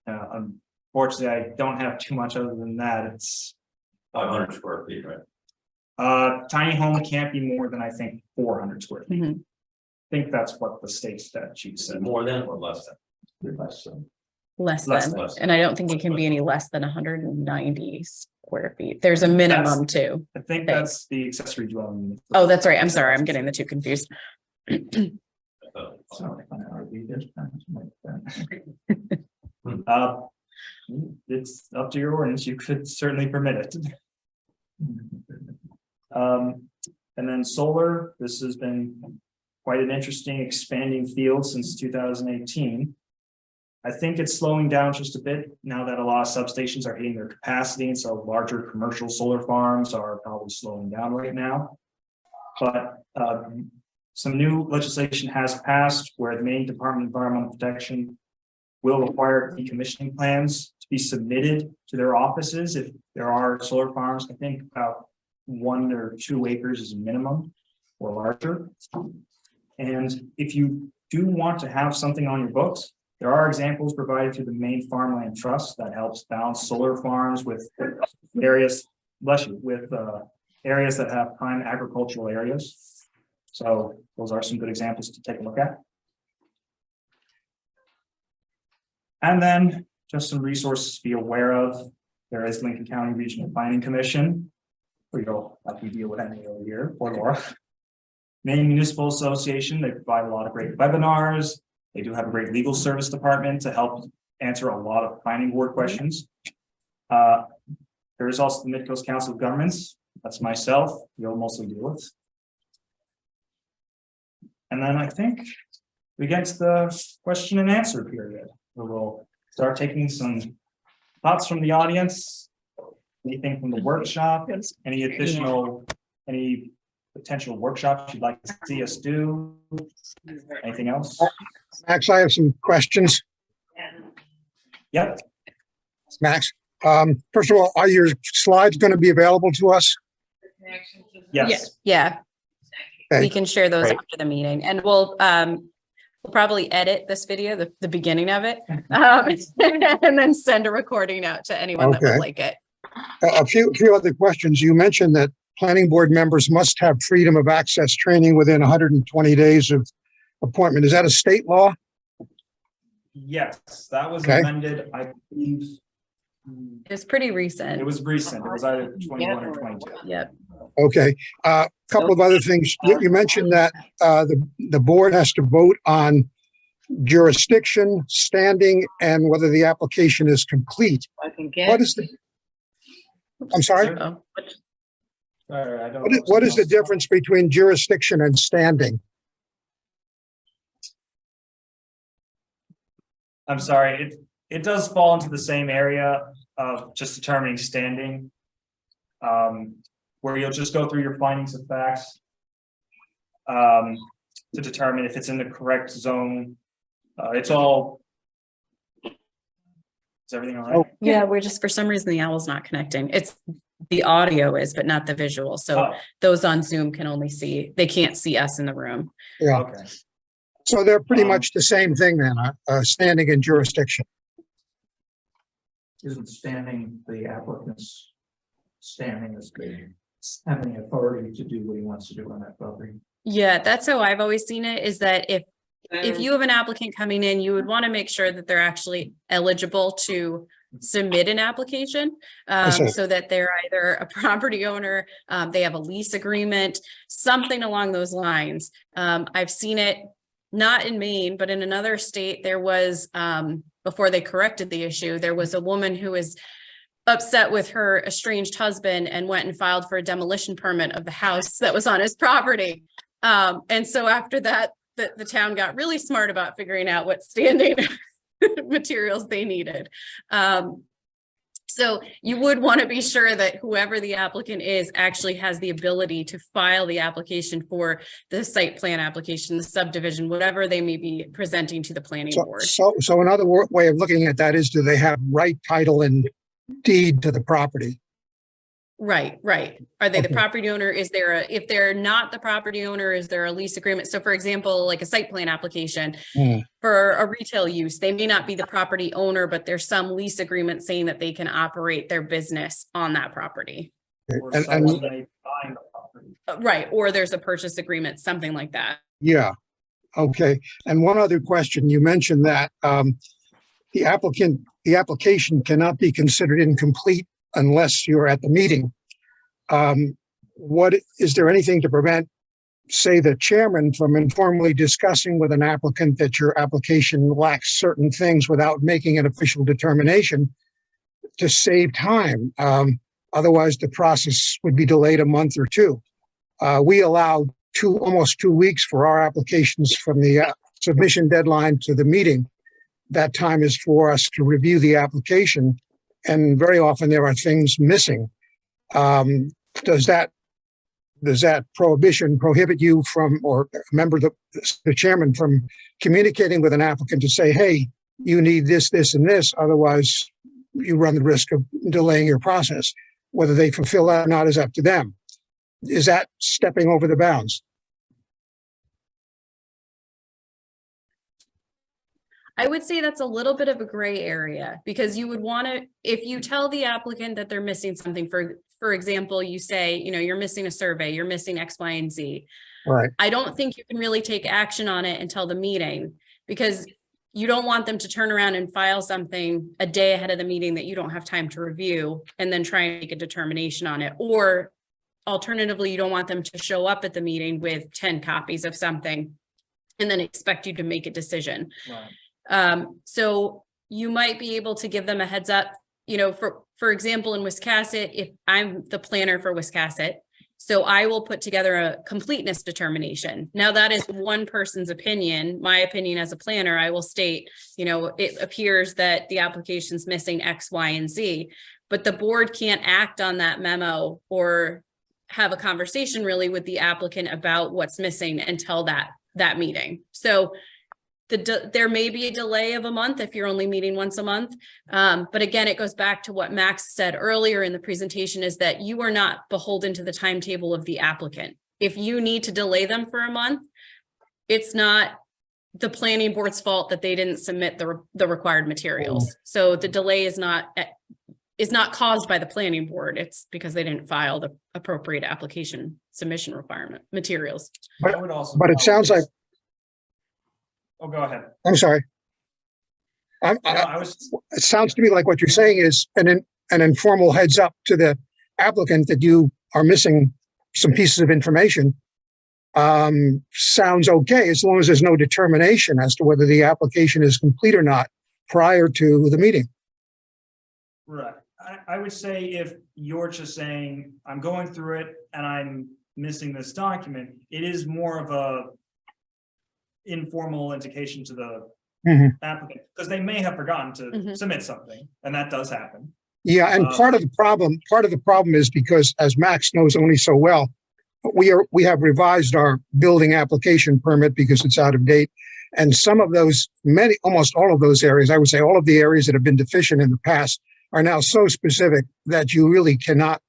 [SPEAKER 1] Unfortunately, I don't have too much other than that. It's
[SPEAKER 5] 500 square feet, right?
[SPEAKER 1] tiny home can't be more than I think 400 square feet.
[SPEAKER 2] Mhm.
[SPEAKER 1] I think that's what the state statute said.
[SPEAKER 5] More than or less than?
[SPEAKER 2] Less
[SPEAKER 1] Less
[SPEAKER 2] than,
[SPEAKER 5] than.
[SPEAKER 2] and I don't think it can be any less than 190 square feet. There's a minimum too.
[SPEAKER 1] I think that's the accessory dwelling unit.
[SPEAKER 2] Oh, that's right. I'm sorry. I'm getting the two confused.
[SPEAKER 1] It's up to your ordinance. You could certainly permit it. And then solar, this has been quite an interesting expanding field since 2018. I think it's slowing down just a bit now that a lot of substations are hitting their capacity, and so larger commercial solar farms are probably slowing down right now. But some new legislation has passed where the Maine Department of Environmental Protection will require decommissioning plans to be submitted to their offices if there are solar farms. I think about 1 or 2 acres is a minimum or larger. And if you do want to have something on your books, there are examples provided through the Maine Farmland Trust that helps balance solar farms with areas, areas that have prime agricultural areas. So those are some good examples to take a look at. And then just some resources to be aware of. There is Lincoln County Regional Planning Commission, where you'll likely deal with any over here, or Laura. Maine Municipal Association, they provide a lot of great webinars. They do have a great legal service department to help answer a lot of planning board questions. There is also the Mid-Coast Council of Governments. That's myself, you'll mostly deal with. And then I think we get to the question and answer period, where we'll start taking some thoughts from the audience. Anything from the workshop, any additional, any potential workshops you'd like to see us do? Anything else?
[SPEAKER 9] Max, I have some questions.
[SPEAKER 1] Yep,
[SPEAKER 9] Max, first of all, are your slides going to be available to us?
[SPEAKER 1] yes.
[SPEAKER 2] Yeah,
[SPEAKER 9] Okay.
[SPEAKER 2] we can share those
[SPEAKER 1] Great.
[SPEAKER 2] after the meeting, and we'll probably edit this video, the beginning of it, and then send a recording out to anyone that
[SPEAKER 9] Okay.
[SPEAKER 2] would like it.
[SPEAKER 9] A few other questions. You mentioned that planning board members must have freedom of access training within 120 days of appointment. Is that a state law?
[SPEAKER 1] Yes, that was
[SPEAKER 9] Okay.
[SPEAKER 1] amended, I believe.
[SPEAKER 2] It's pretty
[SPEAKER 1] It
[SPEAKER 2] recent.
[SPEAKER 1] was recent, it was either 21 or 22.
[SPEAKER 2] Yep.
[SPEAKER 9] Okay. Couple of other things. You mentioned that the board has to vote on jurisdiction, standing, and whether the application is complete. What is the? I'm sorry.
[SPEAKER 2] Oh,
[SPEAKER 1] Sorry, I don't.
[SPEAKER 9] What is the difference between jurisdiction and standing?
[SPEAKER 1] I'm sorry, it does fall into the same area of just determining standing. Where you'll just go through your findings of facts. To determine if it's in the correct zone. It's all. Is everything all right?
[SPEAKER 2] yeah, we're just, for some reason, the owl's not connecting. It's, the audio is, but not the visual. So
[SPEAKER 1] Oh,
[SPEAKER 2] those on Zoom can only see, they can't see us in the room.
[SPEAKER 9] Yeah.
[SPEAKER 1] okay.
[SPEAKER 9] So they're pretty much the same thing then, standing and jurisdiction.
[SPEAKER 8] Isn't standing the applicant's standing as the having the authority to do what he wants to do on that property?
[SPEAKER 2] Yeah, that's how I've always seen it, is that if you have an applicant coming in, you would want to make sure that they're actually eligible to submit an application.
[SPEAKER 9] see.
[SPEAKER 2] So that they're either a property owner, they have a lease agreement, something along those lines. I've seen it not in Maine, but in another state, there was, before they corrected the issue, there was a woman who was upset with her estranged husband and went and filed for a demolition permit of the house that was on his property. And so after that, the town got really smart about figuring out what standing materials they needed. So you would want to be sure that whoever the applicant is actually has the ability to file the application for the site plan application, the subdivision, whatever they may be presenting to the planning board.
[SPEAKER 9] So another way of looking at that is, do they have right title and deed to the property?
[SPEAKER 2] Right. Are they the
[SPEAKER 9] Okay.
[SPEAKER 2] property owner? Is there if they're not the property owner, is there a lease agreement? So for example, like a site plan application
[SPEAKER 9] Hmm.
[SPEAKER 2] for a retail use, they may not be the property owner, but there's some lease agreement saying that they can operate their business on that property.
[SPEAKER 1] Or
[SPEAKER 9] And-
[SPEAKER 1] someone may find the property.
[SPEAKER 2] Right. Or there's a purchase agreement, something like that.
[SPEAKER 9] Yeah. Okay. And one other question, you mentioned that the application cannot be considered incomplete unless you're at the meeting. Is there anything to prevent, say, the chairman from informally discussing with an applicant that your application lacks certain things without making an official determination to save time? Otherwise, the process would be delayed a month or two. We allow almost 2 weeks for our applications from the submission deadline to the meeting. that time is for us to review the application. And very often there are things missing. Does that prohibition prohibit you from, or a member of the chairman from communicating with an applicant to say, hey, you need this, this, and this, otherwise you run the risk of delaying your process. Whether they fulfill that or not is up to them. Is that stepping over the bounds?
[SPEAKER 2] I would say that's a little bit of a gray area, because you would want to, if you tell the applicant that they're missing something, for example, you say, you know, you're missing a survey, you're missing X, Y, and Z.
[SPEAKER 9] Right.
[SPEAKER 2] I don't think you can really take action on it until the meeting, because you don't want them to turn around and file something a day ahead of the meeting that you don't have time to review and then try and make a determination on it. Or alternatively, you don't want them to show up at the meeting with 10 copies of something and then expect you to make a decision.
[SPEAKER 1] Right.
[SPEAKER 2] So you might be able to give them a heads up, you know, for example, in Wiscasset, if I'm the planner for Wiscasset, so I will put together a completeness determination. Now that is one person's opinion. My opinion as a planner, I will state, you know, it appears that the application's missing X, Y, and Z, but the board can't act on that memo or have a conversation really with the applicant about what's missing until that meeting. So there may be a delay of a month if you're only meeting once a month. But again, it goes back to what Max said earlier in the presentation, is that you are not beholden to the timetable of the applicant. If you need to delay them for a month, it's not the planning board's fault that they didn't submit the required materials. So the delay is not caused by the planning board. It's because they didn't file the appropriate application submission requirement materials.
[SPEAKER 1] I would also.
[SPEAKER 9] But it sounds like,
[SPEAKER 1] Oh, go ahead.
[SPEAKER 9] I'm sorry.
[SPEAKER 1] No, I was,
[SPEAKER 9] It sounds to me like what you're saying is an informal heads up to the applicant that you are missing some pieces of information. Sounds okay, as long as there's no determination as to whether the application is complete or not prior to the meeting.
[SPEAKER 1] right. I would say if you're just saying, I'm going through it and I'm missing this document, it is more of a informal indication to the applicant, because they may have forgotten to submit something, and that does happen.
[SPEAKER 9] Yeah, and part of the problem is because, as Max knows only so well, we have revised our building application permit because it's out of date. And some of those, almost all of those areas, I would say all of the areas that have been deficient in the past are now so specific that you really cannot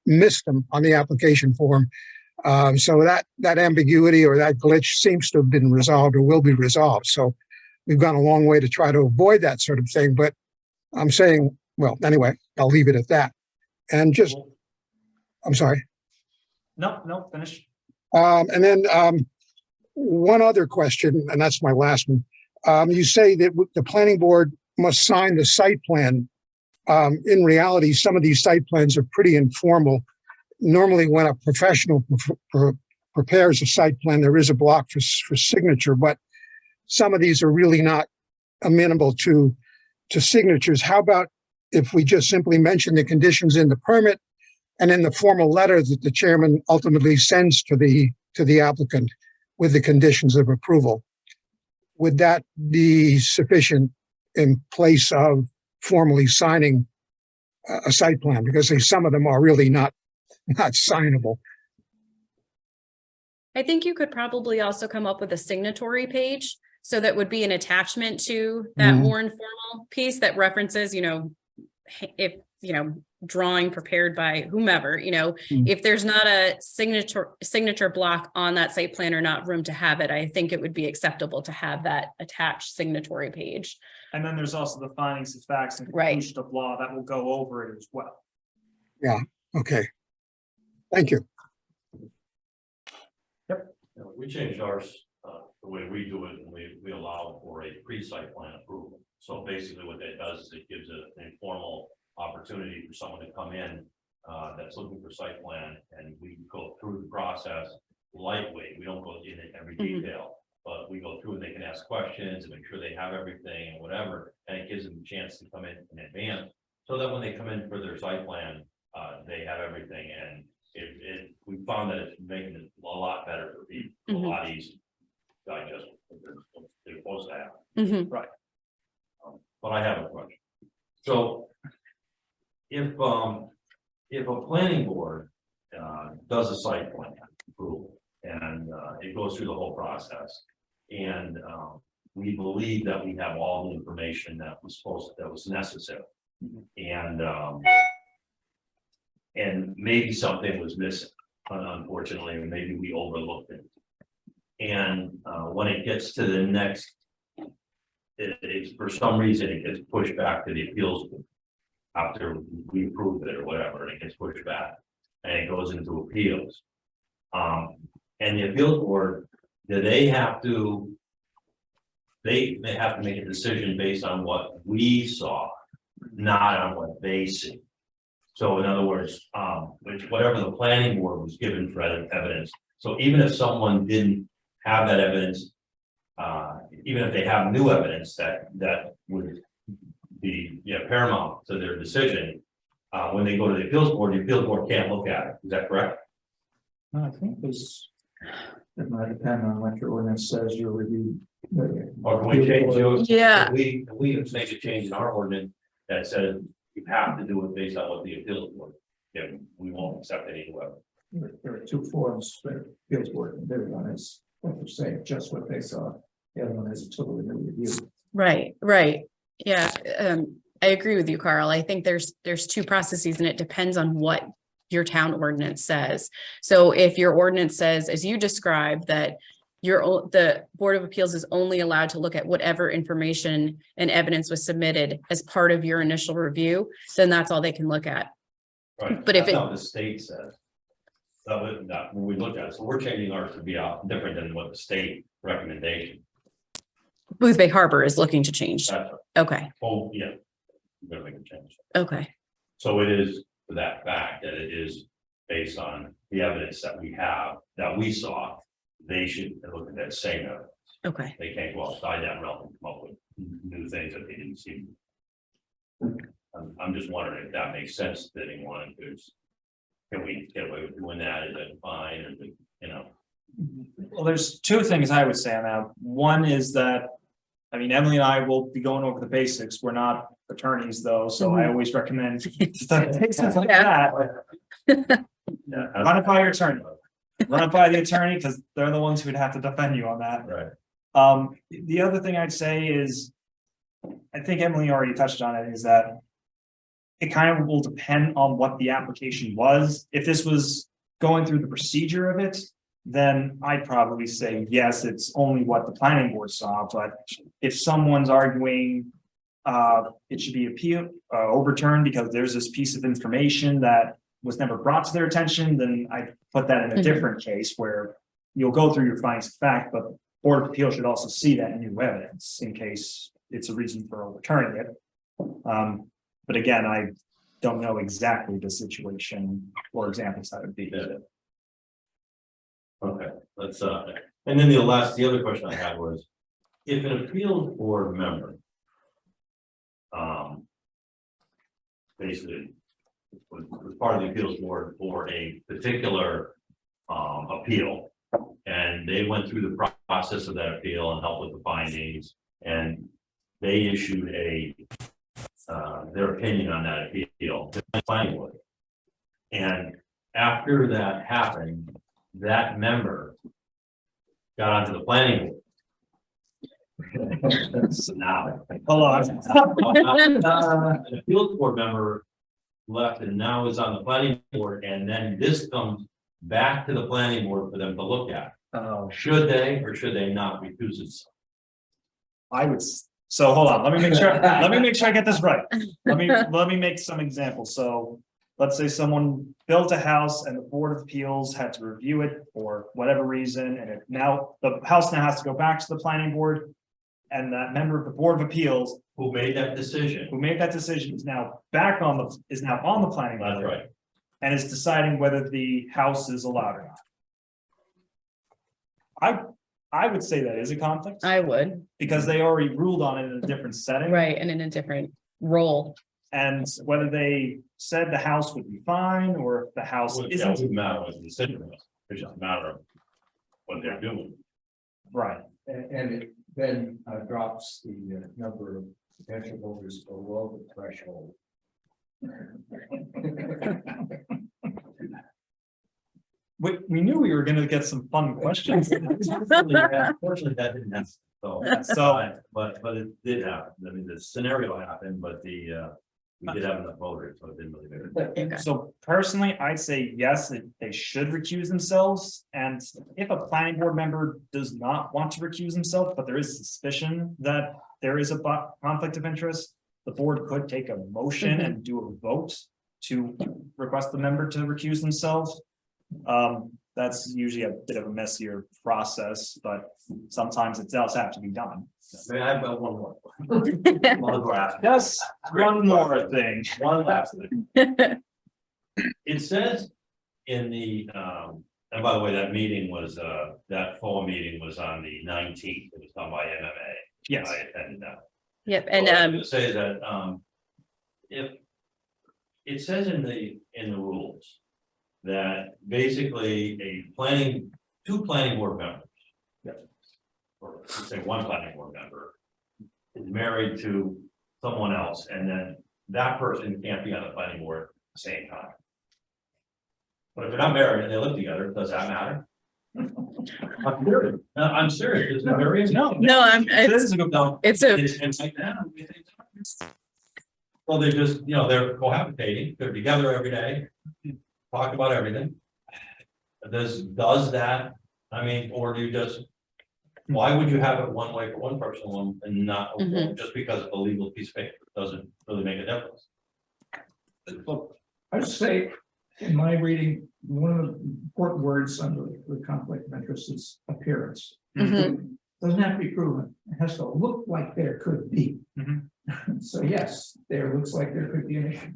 [SPEAKER 9] miss them on the application form. So that ambiguity or that glitch seems to have been resolved or will be resolved. So we've gone a long way to try to avoid that sort of thing. But I'm saying, well, anyway, I'll leave it at that. And just, I'm sorry.
[SPEAKER 1] No, finish.
[SPEAKER 9] And then one other question, and that's my last one. You say that the planning board must sign the site plan. In reality, some of these site plans are pretty informal. Normally, when a professional prepares a site plan, there is a block for signature, but some of these are really not amenable to signatures. How about if we just simply mention the conditions in the permit and in the formal letter that the chairman ultimately sends to the applicant with the conditions of approval? Would that be sufficient in place of formally signing a site plan? Because some of them are really not signable.
[SPEAKER 2] I think you could probably also come up with a signatory page. So that would be an attachment to that more informal piece that references, you know, if, you know, drawing prepared by whomever, you know, if there's not a signature block on that site plan or not room to have it, I think it would be acceptable to have that attached signatory page.
[SPEAKER 1] And then there's also the findings of facts and conclusion of law that will go over it as well.
[SPEAKER 9] Yeah, okay. Thank you.
[SPEAKER 5] We changed ours, the way we do it, and we allow for a pre-site plan approval. So basically what that does is it gives an informal opportunity for someone to come in that's looking for site plan, and we go through the process lightweight. We don't go in every detail, but we go through and they can ask questions and make sure they have everything and whatever, and it gives them a chance to come in advance, so that when they come in for their site plan, they have everything. And we found that it's making it a lot better for people, a lot easier. digest what they're supposed to have.
[SPEAKER 2] Mhm.
[SPEAKER 5] But I have a question. So if a planning board does a site plan approval and it goes through the whole process and we believe that we have all the information that was necessary. And maybe something was missing, unfortunately, or maybe we overlooked it. And when it gets to the next, it's for some reason it gets pushed back to the appeals board after we approve it or whatever, and it gets pushed back and it goes into appeals. And the appeals board, do they have to? They have to make a decision based on what we saw, not on what they see. So in other words, whatever the planning board was given for evidence. So even if someone didn't have that evidence, even if they have new evidence that would be paramount to their decision, when they go to the appeals board can't look at it. Is that correct?
[SPEAKER 8] No, I think it might depend on what your ordinance says your review.
[SPEAKER 5] Or can we change those?
[SPEAKER 2] Yeah.
[SPEAKER 5] We make a change in our ordinance that says you have to do it based on what the appeals board. Yeah, we won't accept any new evidence.
[SPEAKER 8] There are two forms for appeals board, and the other one is what they're saying, just what they saw. The other one is a totally new review.
[SPEAKER 2] Right. Yeah, I agree with you, Carl. I think there's two processes and it depends on what your town ordinance says. So if your ordinance says, as you described, that the Board of Appeals is only allowed to look at whatever information and evidence was submitted as part of your initial review, then that's all they can look at.
[SPEAKER 5] Right.
[SPEAKER 2] But if
[SPEAKER 5] That's
[SPEAKER 2] it-
[SPEAKER 5] not what the state says. That when we look at it, so we're changing ours to be different than what the state recommendation.
[SPEAKER 2] Booth Bay Harbor is looking to change.
[SPEAKER 5] That's,
[SPEAKER 2] Okay,
[SPEAKER 5] oh, yeah. We're gonna make a change.
[SPEAKER 2] okay,
[SPEAKER 5] So it is for that fact that it is based on the evidence that we have, that we saw. They should look at that same evidence.
[SPEAKER 2] okay.
[SPEAKER 5] They can't go outside that realm and come up with new things that they didn't see. I'm just wondering if that makes sense to anyone, because can we get away with doing that? Is that fine? Or, you know,
[SPEAKER 1] Well, there's two things I would say on that. One is that, I mean, Emily and I will be going over the basics. We're not attorneys though, so I always recommend things like that. Yeah, run it by your attorney. Run it by the attorney, because they're the ones who'd have to defend you on that.
[SPEAKER 5] right?
[SPEAKER 1] The other thing I'd say is, I think Emily already touched on it, is that it kind of will depend on what the application was. If this was going through the procedure of it, then I'd probably say, yes, it's only what the planning board saw, but if someone's arguing it should be overturned because there's this piece of information that was never brought to their attention, then I put that in a different case where you'll go through your findings of fact, but Board of Appeals should also see that new evidence in case it's a reason for overturning it. But again, I don't know exactly the situation or examples that would be.
[SPEAKER 5] Yeah. Okay, let's and then the other question I had was, if an appeals board member basically was part of the appeals board for a particular appeal, and they went through the process of that appeal and helped with the findings, and they issued their opinion on that appeal to the planning board. And after that happened, that member got onto the planning board. So now,
[SPEAKER 1] Hold on.
[SPEAKER 5] an appeals board member left and now is on the planning board, and then this comes back to the planning board for them to look at. Should they or should they not recuse it?
[SPEAKER 1] I would, so hold on, let me make sure I get this right. Let me make some examples. So let's say someone built a house and the Board of Appeals had to review it for whatever reason, and the house now has to go back to the planning board. And that member of the Board of Appeals
[SPEAKER 5] Who made that decision?
[SPEAKER 1] who made that decision is now on the planning board.
[SPEAKER 5] That's right.
[SPEAKER 1] And is deciding whether the house is allowed or not. I would say that is a conflict,
[SPEAKER 2] I would,
[SPEAKER 1] because they already ruled on it in a different setting.
[SPEAKER 2] right, and in a different role.
[SPEAKER 1] And whether they said the house would be fine, or if the house
[SPEAKER 5] Well, yeah, it
[SPEAKER 1] isn't,
[SPEAKER 5] doesn't matter what the decision was, it's just a matter of what they're doing.
[SPEAKER 1] right,
[SPEAKER 7] And it then drops the number of potential voters below the threshold.
[SPEAKER 1] We knew we were gonna get some fun questions.
[SPEAKER 5] Unfortunately, that didn't happen, so.
[SPEAKER 1] So-
[SPEAKER 5] But it did happen. I mean, the scenario happened, but we did have enough voters, so it didn't really matter.
[SPEAKER 2] Okay.
[SPEAKER 1] So personally, I'd say yes, that they should recuse themselves, and if a planning board member does not want to recuse himself, but there is suspicion that there is a conflict of interest, the board could take a motion and do a vote to request the member to recuse themselves. That's usually a bit of a messier process, but sometimes it does have to be done.
[SPEAKER 5] May I have one more? One last.
[SPEAKER 1] Just one more thing.
[SPEAKER 5] One last thing. It says in the, and by the way, that meeting was, that fall meeting was on the 19th. It was done by MMA.
[SPEAKER 1] Yes.
[SPEAKER 5] I attended that.
[SPEAKER 2] Yep,
[SPEAKER 5] Well, I was
[SPEAKER 2] and
[SPEAKER 5] gonna say that, if it says in the rules that basically two planning board members. Or let's say one planning board member is married to someone else, and then that person can't be on the planning board at the same time. But if they're not married and they live together, does that matter? I'm serious. No, I'm serious. It's very.
[SPEAKER 1] No.
[SPEAKER 2] it's
[SPEAKER 1] a good point.
[SPEAKER 2] it's a
[SPEAKER 5] It's like that. Well, they're just, they're cohabitating, they're together every day, talk about everything. Does that, I mean, or do you just, why would you have it one way for one person and not,
[SPEAKER 2] Mhm.
[SPEAKER 5] just because of a legal piece of paper, doesn't really make a difference?
[SPEAKER 8] I just say, in my reading, one of the important words under the conflict of interest is appearance.
[SPEAKER 2] Mhm.
[SPEAKER 8] Doesn't have to be proven, it has to look like there could be.
[SPEAKER 1] Mhm.
[SPEAKER 8] So yes, there looks like there could be an issue.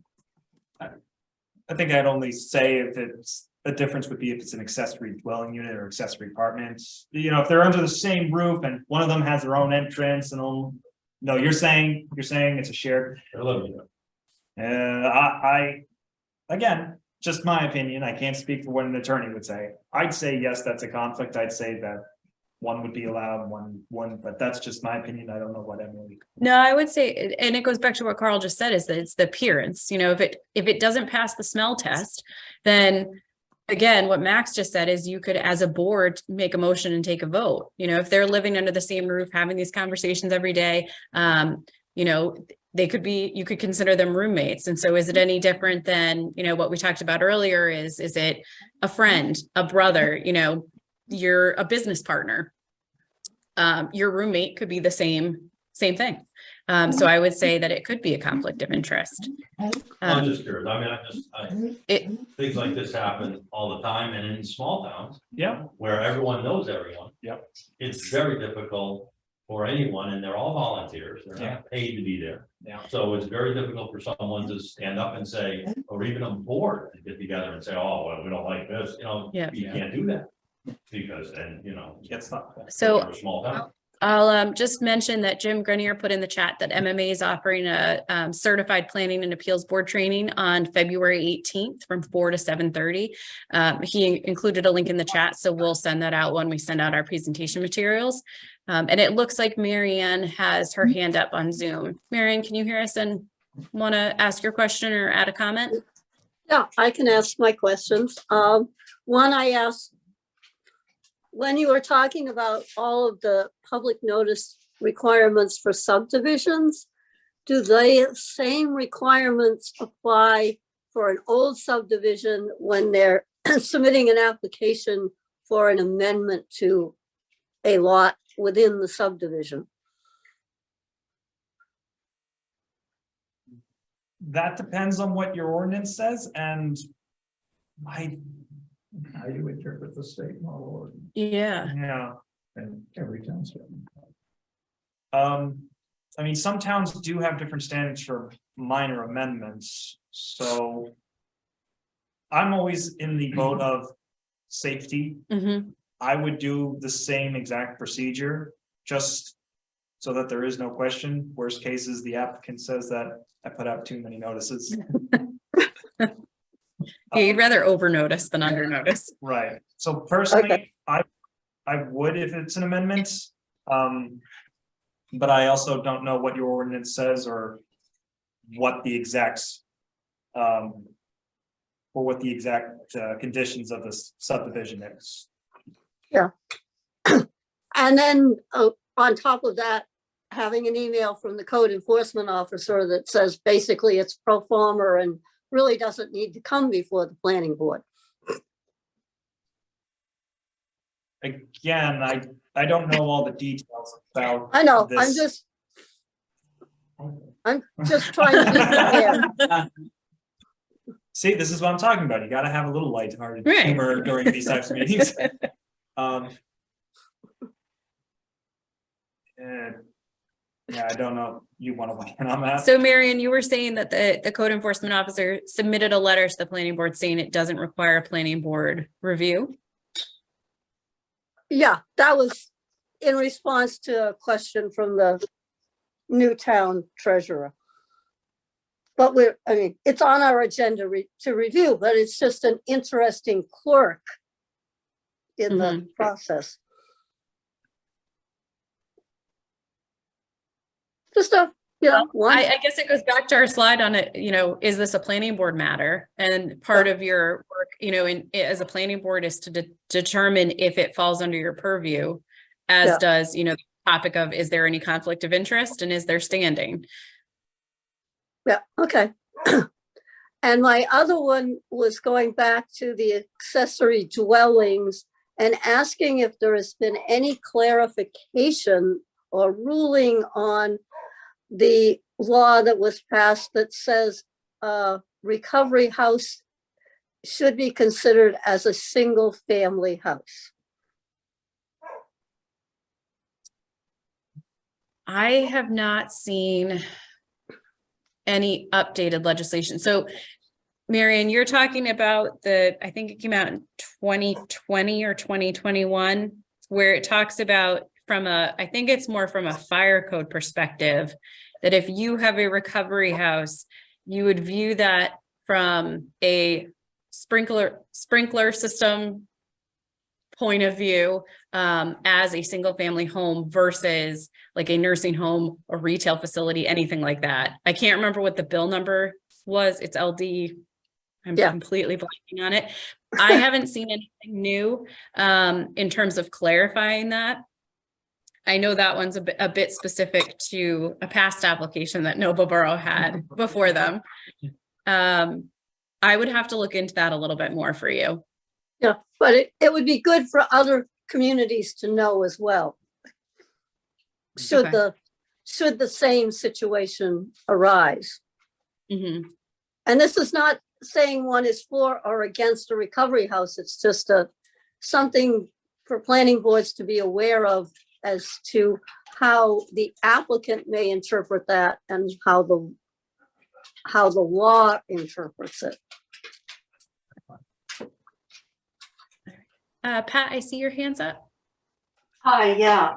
[SPEAKER 1] I think I'd only say if it's, the difference would be if it's an accessory dwelling unit or accessory apartments. If they're under the same roof and one of them has their own entrance and all. No, you're saying it's a shared.
[SPEAKER 5] They're living together.
[SPEAKER 1] I, again, just my opinion. I can't speak for what an attorney would say. I'd say, yes, that's a conflict. I'd say that one would be allowed, one, but that's just my opinion. I don't know what Emily.
[SPEAKER 2] No, I would say, and it goes back to what Carl just said, is that it's the appearance, if it doesn't pass the smell test, then again, what Max just said is you could, as a board, make a motion and take a vote. If they're living under the same roof, having these conversations every day, they could be, you could consider them roommates. And so is it any different than, what we talked about earlier is it a friend, a brother, you're a business partner? Your roommate could be the same thing. So I would say that it could be a conflict of interest.
[SPEAKER 5] I'm just curious, I mean,
[SPEAKER 2] It,
[SPEAKER 5] things like this happen all the time, and in small towns,
[SPEAKER 1] Yeah,
[SPEAKER 5] where everyone knows everyone.
[SPEAKER 1] Yep.
[SPEAKER 5] It's very difficult for anyone, and they're all volunteers, they're
[SPEAKER 1] Yeah.
[SPEAKER 5] not paid to be there.
[SPEAKER 1] Yeah.
[SPEAKER 5] So it's very difficult for someone to stand up and say, or even a board to get together and say, oh, well, we don't like this,
[SPEAKER 2] Yeah.
[SPEAKER 5] you can't do that. Because then,
[SPEAKER 1] it's not.
[SPEAKER 2] so
[SPEAKER 5] you're a small town.
[SPEAKER 2] I'll just mention that Jim Grenier put in the chat that MMA is offering a certified planning and appeals board training on February 18th from 4 to 7:30. He included a link in the chat, so we'll send that out when we send out our presentation materials. And it looks like Marianne has her hand up on Zoom. Marianne, can you hear us and want to ask your question or add a comment?
[SPEAKER 10] Yeah, I can ask my questions. One I asked, when you were talking about all of the public notice requirements for subdivisions, do the same requirements apply for an old subdivision when they're submitting an application for an amendment to a lot within the subdivision?
[SPEAKER 1] That depends on what your ordinance says, and
[SPEAKER 8] How you interpret the state model
[SPEAKER 2] Yeah.
[SPEAKER 8] and every town's different.
[SPEAKER 1] I mean, some towns do have different standards for minor amendments, so. I'm always in the boat of safety.
[SPEAKER 2] Mhm.
[SPEAKER 1] I would do the same exact procedure, just so that there is no question. Worst case is the applicant says that I put out too many notices.
[SPEAKER 2] Yeah, you'd rather over notice than under notice.
[SPEAKER 1] Right, so personally, I would if it's an amendment. But I also don't know what your ordinance says or what the exact conditions of this subdivision is.
[SPEAKER 10] And then on top of that, having an email from the code enforcement officer that says basically it's pro forma and really doesn't need to come before the planning board.
[SPEAKER 1] Again, I don't know all the details about.
[SPEAKER 10] I know,
[SPEAKER 1] this.
[SPEAKER 10] I'm just trying to be prepared.
[SPEAKER 1] See, this is what I'm talking about. You gotta have a little lighthearted
[SPEAKER 2] Right.
[SPEAKER 1] humor during these types of meetings. Yeah, I don't know. You want to weigh in on that?
[SPEAKER 2] So Marion, you were saying that the code enforcement officer submitted a letter to the planning board saying it doesn't require a planning board review?
[SPEAKER 10] Yeah, that was in response to a question from the new town treasurer. But it's on our agenda to review, but it's just an interesting quirk in the process. Just one.
[SPEAKER 2] I guess it goes back to our slide on it, is this a planning board matter? And part of your work, as a planning board is to determine if it falls under your purview, as does, the topic of, is there any conflict of interest and is there standing?
[SPEAKER 10] Yeah, okay. And my other one was going back to the accessory dwellings and asking if there has been any clarification or ruling on the law that was passed that says recovery house should be considered as a single family house.
[SPEAKER 2] I have not seen any updated legislation. So Marion, you're talking about I think it came out in 2020 or 2021, where it talks about I think it's more from a fire code perspective, that if you have a recovery house, you would view that from a sprinkler system point of view as a single family home versus like a nursing home, a retail facility, anything like that. I can't remember what the bill number was. It's LD. I'm completely blanking on it. I haven't seen anything new in terms of clarifying that. I know that one's a bit specific to a past application that Noble Borough had before them. I would have to look into that a little bit more for you.
[SPEAKER 10] Yeah, but it would be good for other communities to know as well. Should the same situation arise.
[SPEAKER 2] Mm-hmm.
[SPEAKER 10] And this is not saying one is for or against a recovery house. It's just something for planning boards to be aware of as to how the applicant may interpret that and how the law interprets it.
[SPEAKER 2] Pat, I see your hands up.
[SPEAKER 11] Hi, yeah,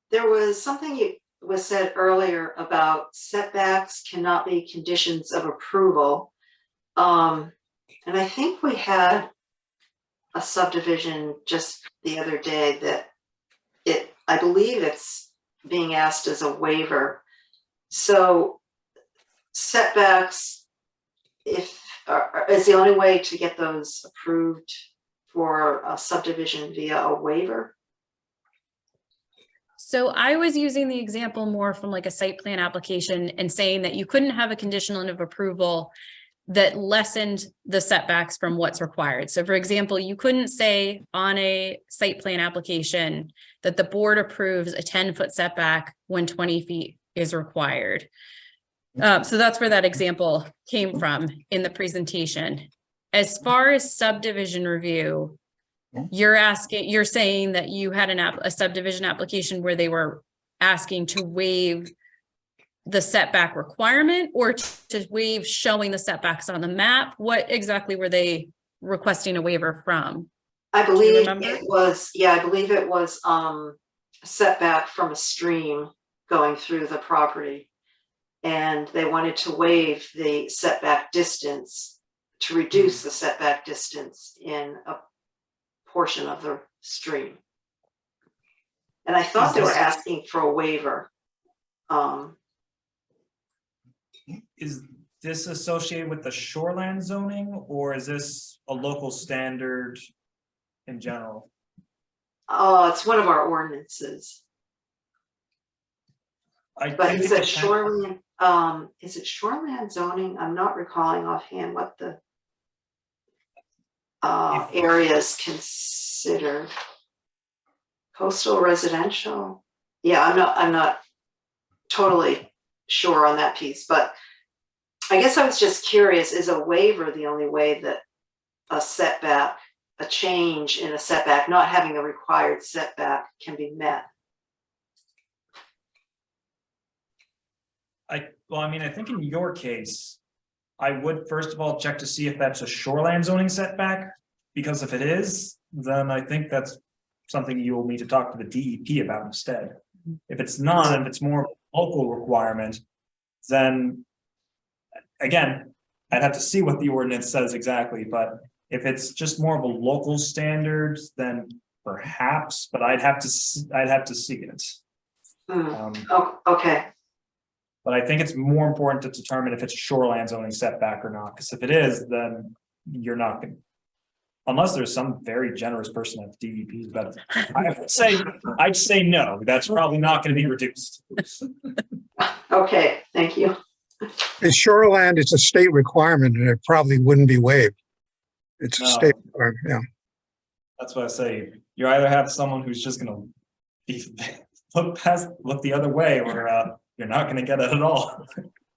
[SPEAKER 11] there was something was said earlier about setbacks cannot be conditions of approval. And I think we had a subdivision just the other day that I believe it's being asked as a waiver. So setbacks, is the only way to get those approved for a subdivision via a waiver?
[SPEAKER 2] So I was using the example more from like a site plan application and saying that you couldn't have a conditional of approval that lessened the setbacks from what's required. So for example, you couldn't say on a site plan application that the board approves a 10-foot setback when 20 feet is required. So that's where that example came from in the presentation. As far as subdivision review, you're saying that you had a subdivision application where they were asking to waive the setback requirement or to waive showing the setbacks on the map. What exactly were they requesting a waiver from?
[SPEAKER 11] I believe it was, I believe it was a setback from a stream going through the property. And they wanted to waive the setback distance to reduce the setback distance in a portion of the stream. And I thought
[SPEAKER 1] Is
[SPEAKER 11] they were
[SPEAKER 1] this-
[SPEAKER 11] asking for a waiver.
[SPEAKER 1] Is this associated with the shoreland zoning, or is this a local standard in general?
[SPEAKER 11] Oh, it's one of our ordinances,
[SPEAKER 1] I
[SPEAKER 11] but
[SPEAKER 1] think
[SPEAKER 11] is
[SPEAKER 1] it
[SPEAKER 11] it
[SPEAKER 1] depends.
[SPEAKER 11] shoreland zoning? I'm not recalling offhand what the
[SPEAKER 1] If-
[SPEAKER 11] areas considered. Coastal residential, yeah, I'm not totally sure on that piece, but I guess I was just curious, is a waiver the only way that a setback, a change in a setback, not having a required setback can be met?
[SPEAKER 1] Well, I mean, I think in your case, I would first of all check to see if that's a shoreland zoning setback. Because if it is, then I think that's something you'll need to talk to the DEP about instead. If it's not, and if it's more of a local requirement, then again, I'd have to see what the ordinance says exactly, but if it's just more of a local standard, then perhaps, but I'd have to see it.
[SPEAKER 11] Oh, okay,
[SPEAKER 1] But I think it's more important to determine if it's a shoreline zoning setback or not, because if it is, then you're not gonna. Unless there's some very generous person at the DEP, but I'd say no, that's probably not gonna be reduced.
[SPEAKER 11] okay, thank you.
[SPEAKER 9] In shoreland, it's a state requirement and it probably wouldn't be waived. It's a
[SPEAKER 1] No.
[SPEAKER 9] state, requirement, yeah.
[SPEAKER 1] That's what I say, you either have someone who's just gonna be, look the other way, or you're not gonna get it at all.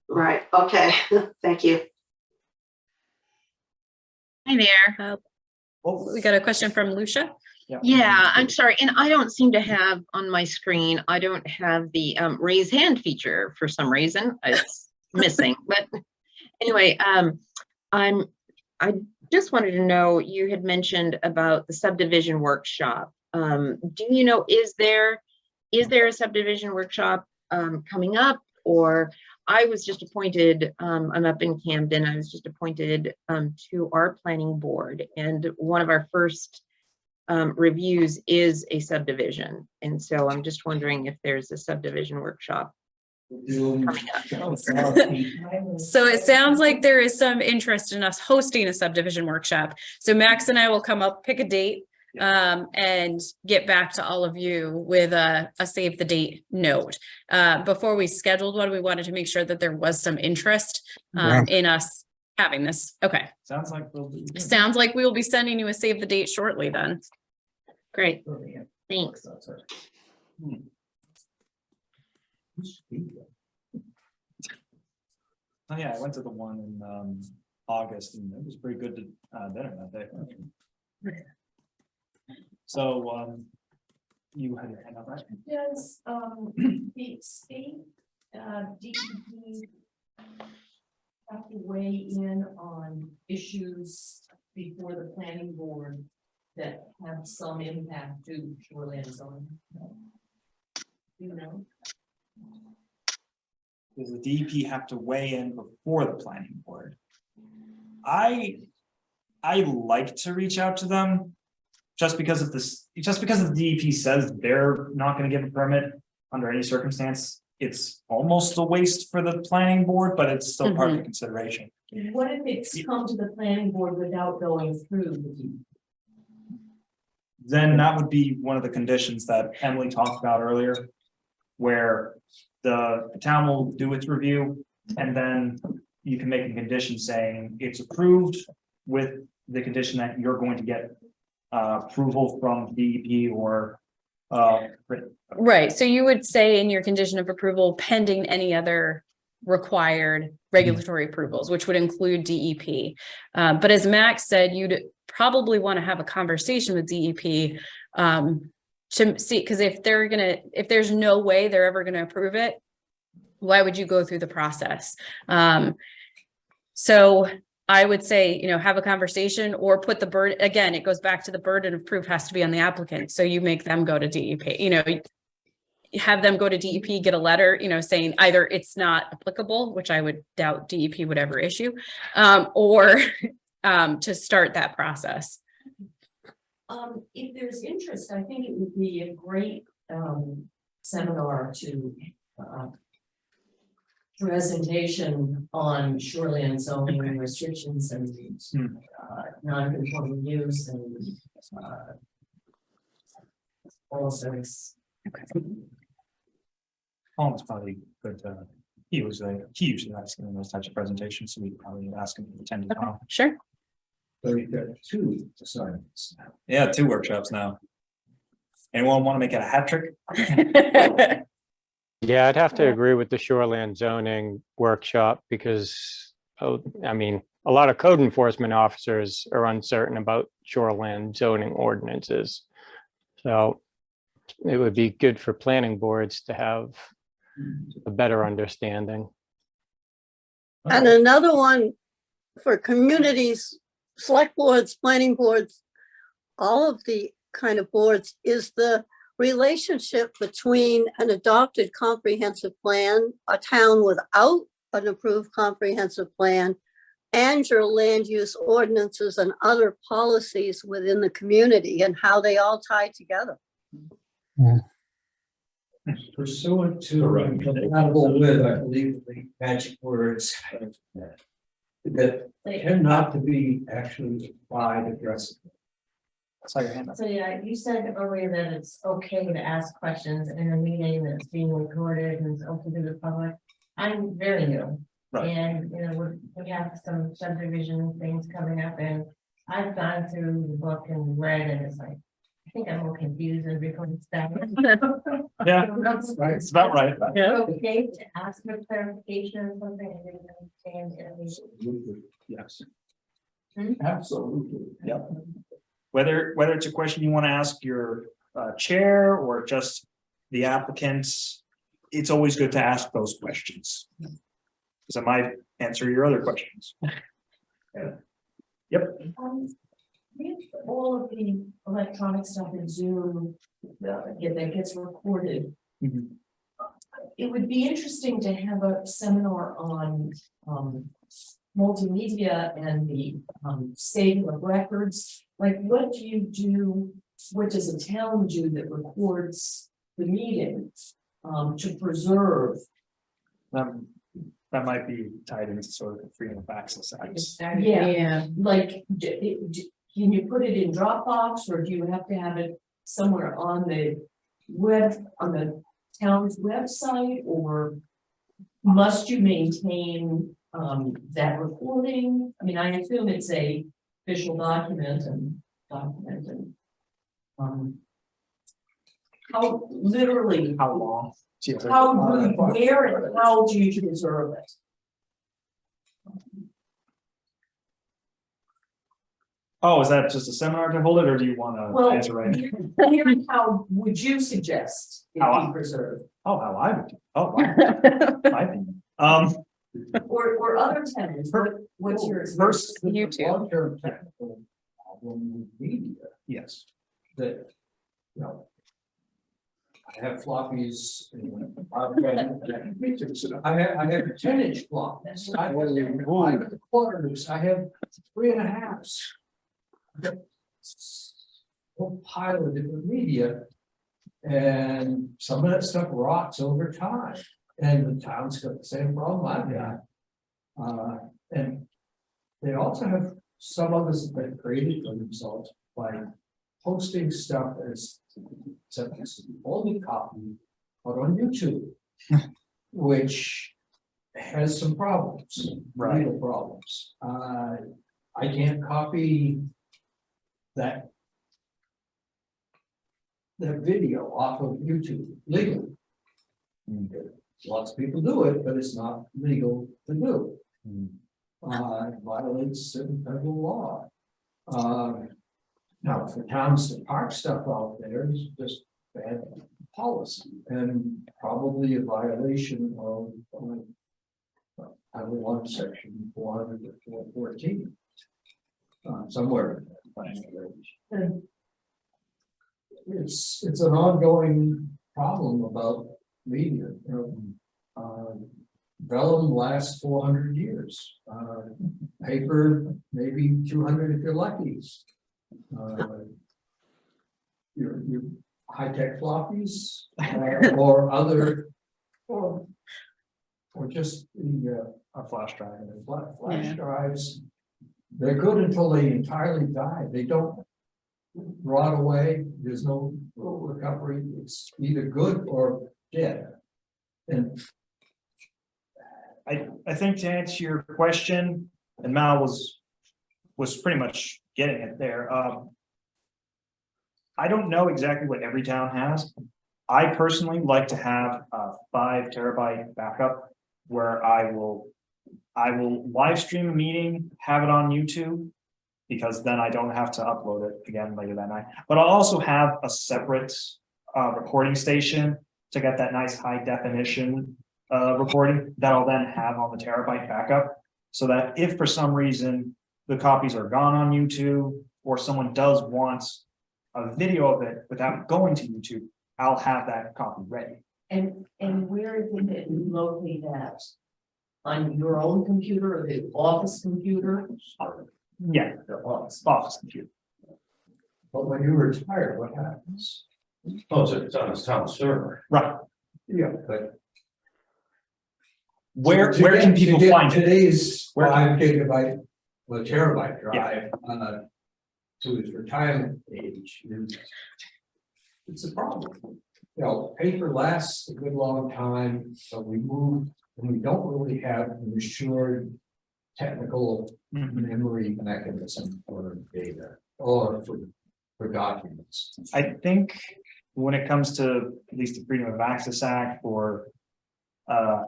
[SPEAKER 11] Right, okay, thank you.
[SPEAKER 12] Hi there.
[SPEAKER 2] We got a question from Lucia.
[SPEAKER 12] Yeah, I'm sorry. And I don't seem to have on my screen, I don't have the raise hand feature for some reason. It's missing. But anyway, I just wanted to know, you had mentioned about the subdivision workshop. Do you know, is there a subdivision workshop coming up? Or I was just appointed, I'm up in Camden, I was just appointed to our planning board, and one of our first reviews is a subdivision. And so I'm just wondering if there's a subdivision workshop coming up.
[SPEAKER 2] So it sounds like there is some interest in us hosting a subdivision workshop. So Max and I will come up, pick a date, and get back to all of you with a save the date note. Before we scheduled one, we wanted to make sure that there was some interest in us having this. Okay.
[SPEAKER 1] Sounds like we'll be.
[SPEAKER 2] Sounds like we will be sending you a save the date shortly then.
[SPEAKER 12] Great, thanks.
[SPEAKER 1] Oh yeah, I went to the one in August, and it was pretty good to dinner that day. So you had your hand up, right?
[SPEAKER 4] Does, the state, DEP have to weigh in on issues before the planning board that have some impact to shoreline zoning? You know?
[SPEAKER 1] Does the DEP have to weigh in before the planning board? I like to reach out to them. Just because of this, just because the DEP says they're not gonna give a permit under any circumstance, it's almost a waste for the planning board, but it's still part of the consideration.
[SPEAKER 4] What if it's come to the planning board without going through the?
[SPEAKER 1] Then that would be one of the conditions that Emily talked about earlier. Where the town will do its review, and then you can make a condition saying it's approved with the condition that you're going to get approval from DEP or
[SPEAKER 2] Right, so you would say in your condition of approval pending any other required regulatory approvals, which would include DEP. But as Max said, you'd probably want to have a conversation with DEP to see, because if there's no way they're ever going to approve it, why would you go through the process? So I would say, have a conversation or put the burden, again, it goes back to the burden of proof has to be on the applicant. So you make them go to DEP, have them go to DEP, get a letter, saying either it's not applicable, which I would doubt DEP would ever issue, or to start that process.
[SPEAKER 4] If there's interest, I think it would be a great seminar to, presentation on shoreline zoning and restrictions and, non-conforming use and, all sorts.
[SPEAKER 1] Paul's probably good, he usually asking those types of presentations, so we could probably ask him to attend as well.
[SPEAKER 2] Sure.
[SPEAKER 7] So you've got two assignments.
[SPEAKER 1] Yeah, 2 workshops now. Anyone want to make it a hat trick?
[SPEAKER 13] Yeah, I'd have to agree with the shoreland zoning workshop because, I mean, a lot of code enforcement officers are uncertain about shoreland zoning ordinances. So it would be good for planning boards to have a better understanding.
[SPEAKER 10] And another one for communities, select boards, planning boards, all of the kind of boards, is the relationship between an adopted comprehensive plan, a town without an approved comprehensive plan, and your land use ordinances and other policies within the community and how they all tie together.
[SPEAKER 7] Pursuant to, compatible with, I believe, the magic words that cannot to be actually applied aggressively.
[SPEAKER 1] Saw your hand up.
[SPEAKER 6] So yeah, you said earlier that it's okay to ask questions in a meeting that's being recorded and it's open to the public. I'm very new.
[SPEAKER 1] Right.
[SPEAKER 6] And, you know, we have some subdivision things coming up and I've gone through the book and read and it's like, I think I'm more confused and recording stuff.
[SPEAKER 1] Yeah, it's about right.
[SPEAKER 2] Yeah.
[SPEAKER 6] Okay to ask for clarification or something, I didn't understand.
[SPEAKER 7] Absolutely. Yes.
[SPEAKER 6] Hmm?
[SPEAKER 7] Absolutely.
[SPEAKER 1] Yep. Whether it's a question you want to ask your chair or just the applicants, it's always good to ask those questions. Because it might answer your other questions. Yeah. Yep.
[SPEAKER 4] With all of the electronic stuff in Zoom, that gets recorded.
[SPEAKER 1] Mhm.
[SPEAKER 4] It would be interesting to have a seminar on, multimedia and the, saving of records. Like, what do you do, what does a town do that records the meetings, to preserve?
[SPEAKER 1] That might be tied into sort of the freedom of access act.
[SPEAKER 4] Yeah. Like, can you put it in Dropbox or do you have to have it somewhere on the web, on the town's website, or must you maintain that recording? I mean, I assume it's a official document and how literally,
[SPEAKER 1] How long?
[SPEAKER 4] where and how do you preserve it?
[SPEAKER 1] Oh, is that just a seminar to hold it, or do you want to
[SPEAKER 4] Well,
[SPEAKER 1] answer right now?
[SPEAKER 4] here's how would you suggest it
[SPEAKER 1] How
[SPEAKER 4] be preserved?
[SPEAKER 1] Oh, how I would do. Oh, wow. My opinion.
[SPEAKER 4] Or other tenants, what's your?
[SPEAKER 1] First,
[SPEAKER 2] You too.
[SPEAKER 7] Long-term technical problem with media
[SPEAKER 1] yes.
[SPEAKER 7] that, you know, I have floppies. I have 10-inch floppies. I have quarters. I have 3.5s. Whole pile of different media. And some of that stuff rots over time. And the town's got the same problem I've got. And they also have some of us that created for themselves by posting stuff as only copy, but on YouTube, which has some problems,
[SPEAKER 1] Right.
[SPEAKER 7] legal problems. I can't copy that video off of YouTube legally. Lots of people do it, but it's not legal to do. It violates certain federal law. Now, for towns to park stuff out there is just bad policy and probably a violation of Title 1, Section 414. Somewhere. It's an ongoing problem about media. Vellum lasts 400 years. Paper, maybe 200 if you're lucky. Your high-tech floppies, or other, or just the,
[SPEAKER 1] A flash drive.
[SPEAKER 7] flash
[SPEAKER 2] Yeah.
[SPEAKER 7] drives. They're good until they entirely die. They don't rot away. There's no recovery. It's either good or dead. And
[SPEAKER 1] I think to answer your question, and Mal was pretty much getting it there. I don't know exactly what every town has. I personally like to have a 5 terabyte backup where I will live stream a meeting, have it on YouTube, because then I don't have to upload it again later that night. But I'll also have a separate recording station to get that nice high definition recording that I'll then have on the terabyte backup. So that if for some reason the copies are gone on YouTube, or someone does want a video of it without going to YouTube, I'll have that copy ready.
[SPEAKER 4] And where is it that you locate that? On your own computer or the office computer?
[SPEAKER 1] Yeah,
[SPEAKER 4] The
[SPEAKER 1] office computer.
[SPEAKER 7] but when you retire, what happens?
[SPEAKER 5] Oh, so it's on his town server.
[SPEAKER 1] Right.
[SPEAKER 7] Yeah, but.
[SPEAKER 1] Where
[SPEAKER 7] To
[SPEAKER 1] can
[SPEAKER 7] get-
[SPEAKER 1] people
[SPEAKER 7] to get
[SPEAKER 1] find it?
[SPEAKER 7] Today's
[SPEAKER 1] Where-
[SPEAKER 7] 5 gigabyte, well, terabyte
[SPEAKER 1] Yeah.
[SPEAKER 7] drive, to his retirement age is. It's a problem. You know, paper lasts a good long time, so we move, and we don't really have an assured technical
[SPEAKER 1] Mhm.
[SPEAKER 7] memory mechanism for data or for documents.
[SPEAKER 1] I think when it comes to at least the Freedom of Access Act or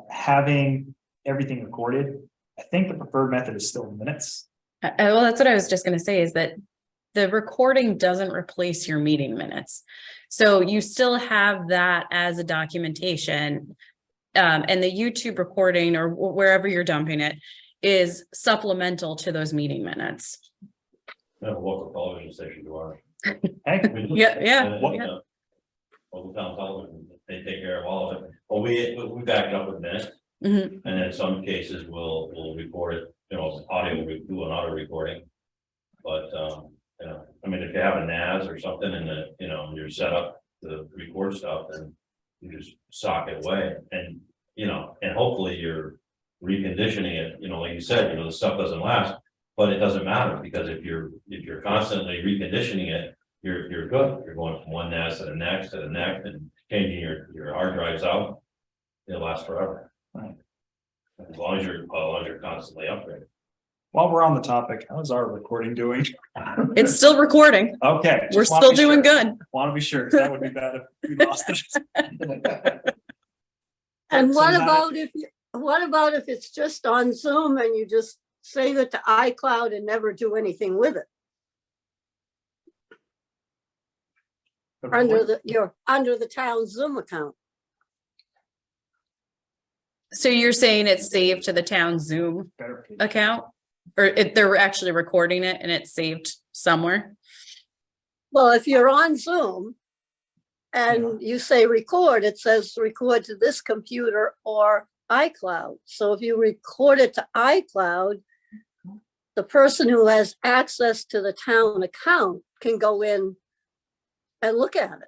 [SPEAKER 1] having everything recorded, I think the preferred method is still minutes.
[SPEAKER 2] Well, that's what I was just gonna say, is that the recording doesn't replace your meeting minutes. So you still have that as a documentation. And the YouTube recording or wherever you're dumping it is supplemental to those meeting minutes.
[SPEAKER 5] We have a local television station to ours.
[SPEAKER 1] Hey,
[SPEAKER 2] Yeah.
[SPEAKER 5] Local town television, they take care of all of it, but we back it up with minutes,
[SPEAKER 2] Mhm.
[SPEAKER 5] and in some cases, we'll record it, audio, we do an auto recording. But, I mean, if you have a NAS or something and you're set up to record stuff, then you just sock it away and, and hopefully you're reconditioning it, like you said, the stuff doesn't last. But it doesn't matter, because if you're constantly reconditioning it, you're good. You're going from one NAS to the next and changing your hard drives out. It'll last forever.
[SPEAKER 1] Right.
[SPEAKER 5] As long as you're constantly upgrading.
[SPEAKER 1] while we're on the topic, how's our recording doing?
[SPEAKER 2] It's still recording.
[SPEAKER 1] Okay.
[SPEAKER 2] We're still doing good.
[SPEAKER 1] Want to be sure, 'cause that would be bad if we lost it.
[SPEAKER 10] And
[SPEAKER 1] So
[SPEAKER 10] what
[SPEAKER 1] now-
[SPEAKER 10] about if it's just on Zoom and you just save it to iCloud and never do anything with it? Under the town Zoom account.
[SPEAKER 2] So you're saying it's saved to the town Zoom
[SPEAKER 1] Better.
[SPEAKER 2] account? Or they're actually recording it and it's saved somewhere?
[SPEAKER 10] Well, if you're on Zoom and you say record, it says record to this computer or iCloud. So if you record it to iCloud, the person who has access to the town account can go in and look at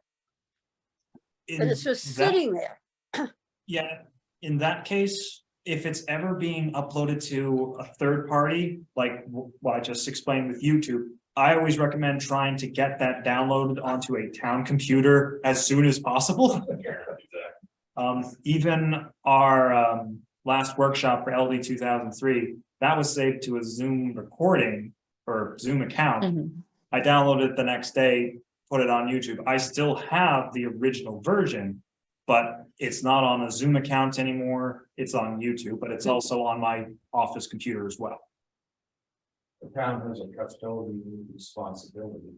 [SPEAKER 10] it. And it's just sitting there.
[SPEAKER 1] Yeah, in that case, if it's ever being uploaded to a third party, like what I just explained with YouTube, I always recommend trying to get that downloaded onto a town computer as soon as possible. Even our last workshop for LD 2003, that was saved to a Zoom recording or Zoom account.
[SPEAKER 2] Mhm.
[SPEAKER 1] I downloaded it the next day, put it on YouTube. I still have the original version, but it's not on a Zoom account anymore. It's on YouTube, but it's also on my office computer as well.
[SPEAKER 7] The town has a custodial responsibility.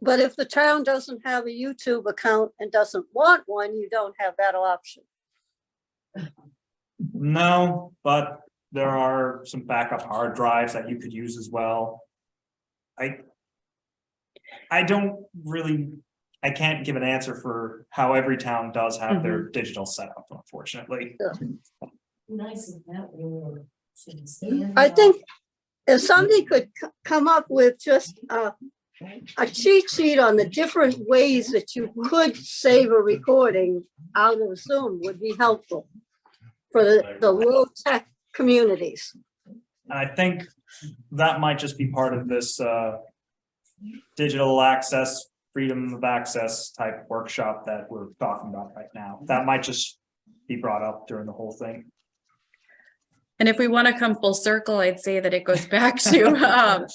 [SPEAKER 10] But if the town doesn't have a YouTube account and doesn't want one, you don't have that option.
[SPEAKER 1] No, but there are some backup hard drives that you could use as well. I don't really, I can't give an answer for how every town does have their digital setup, unfortunately.
[SPEAKER 4] Nice of that.
[SPEAKER 10] I think if somebody could come up with just a cheat sheet on the different ways that you could save a recording out of Zoom would be helpful for the low tech communities.
[SPEAKER 1] And I think that might just be part of this digital access, freedom of access type workshop that we're talking about right now. That might just be brought up during the whole thing.
[SPEAKER 2] And if we want to come full circle, I'd say that it goes back to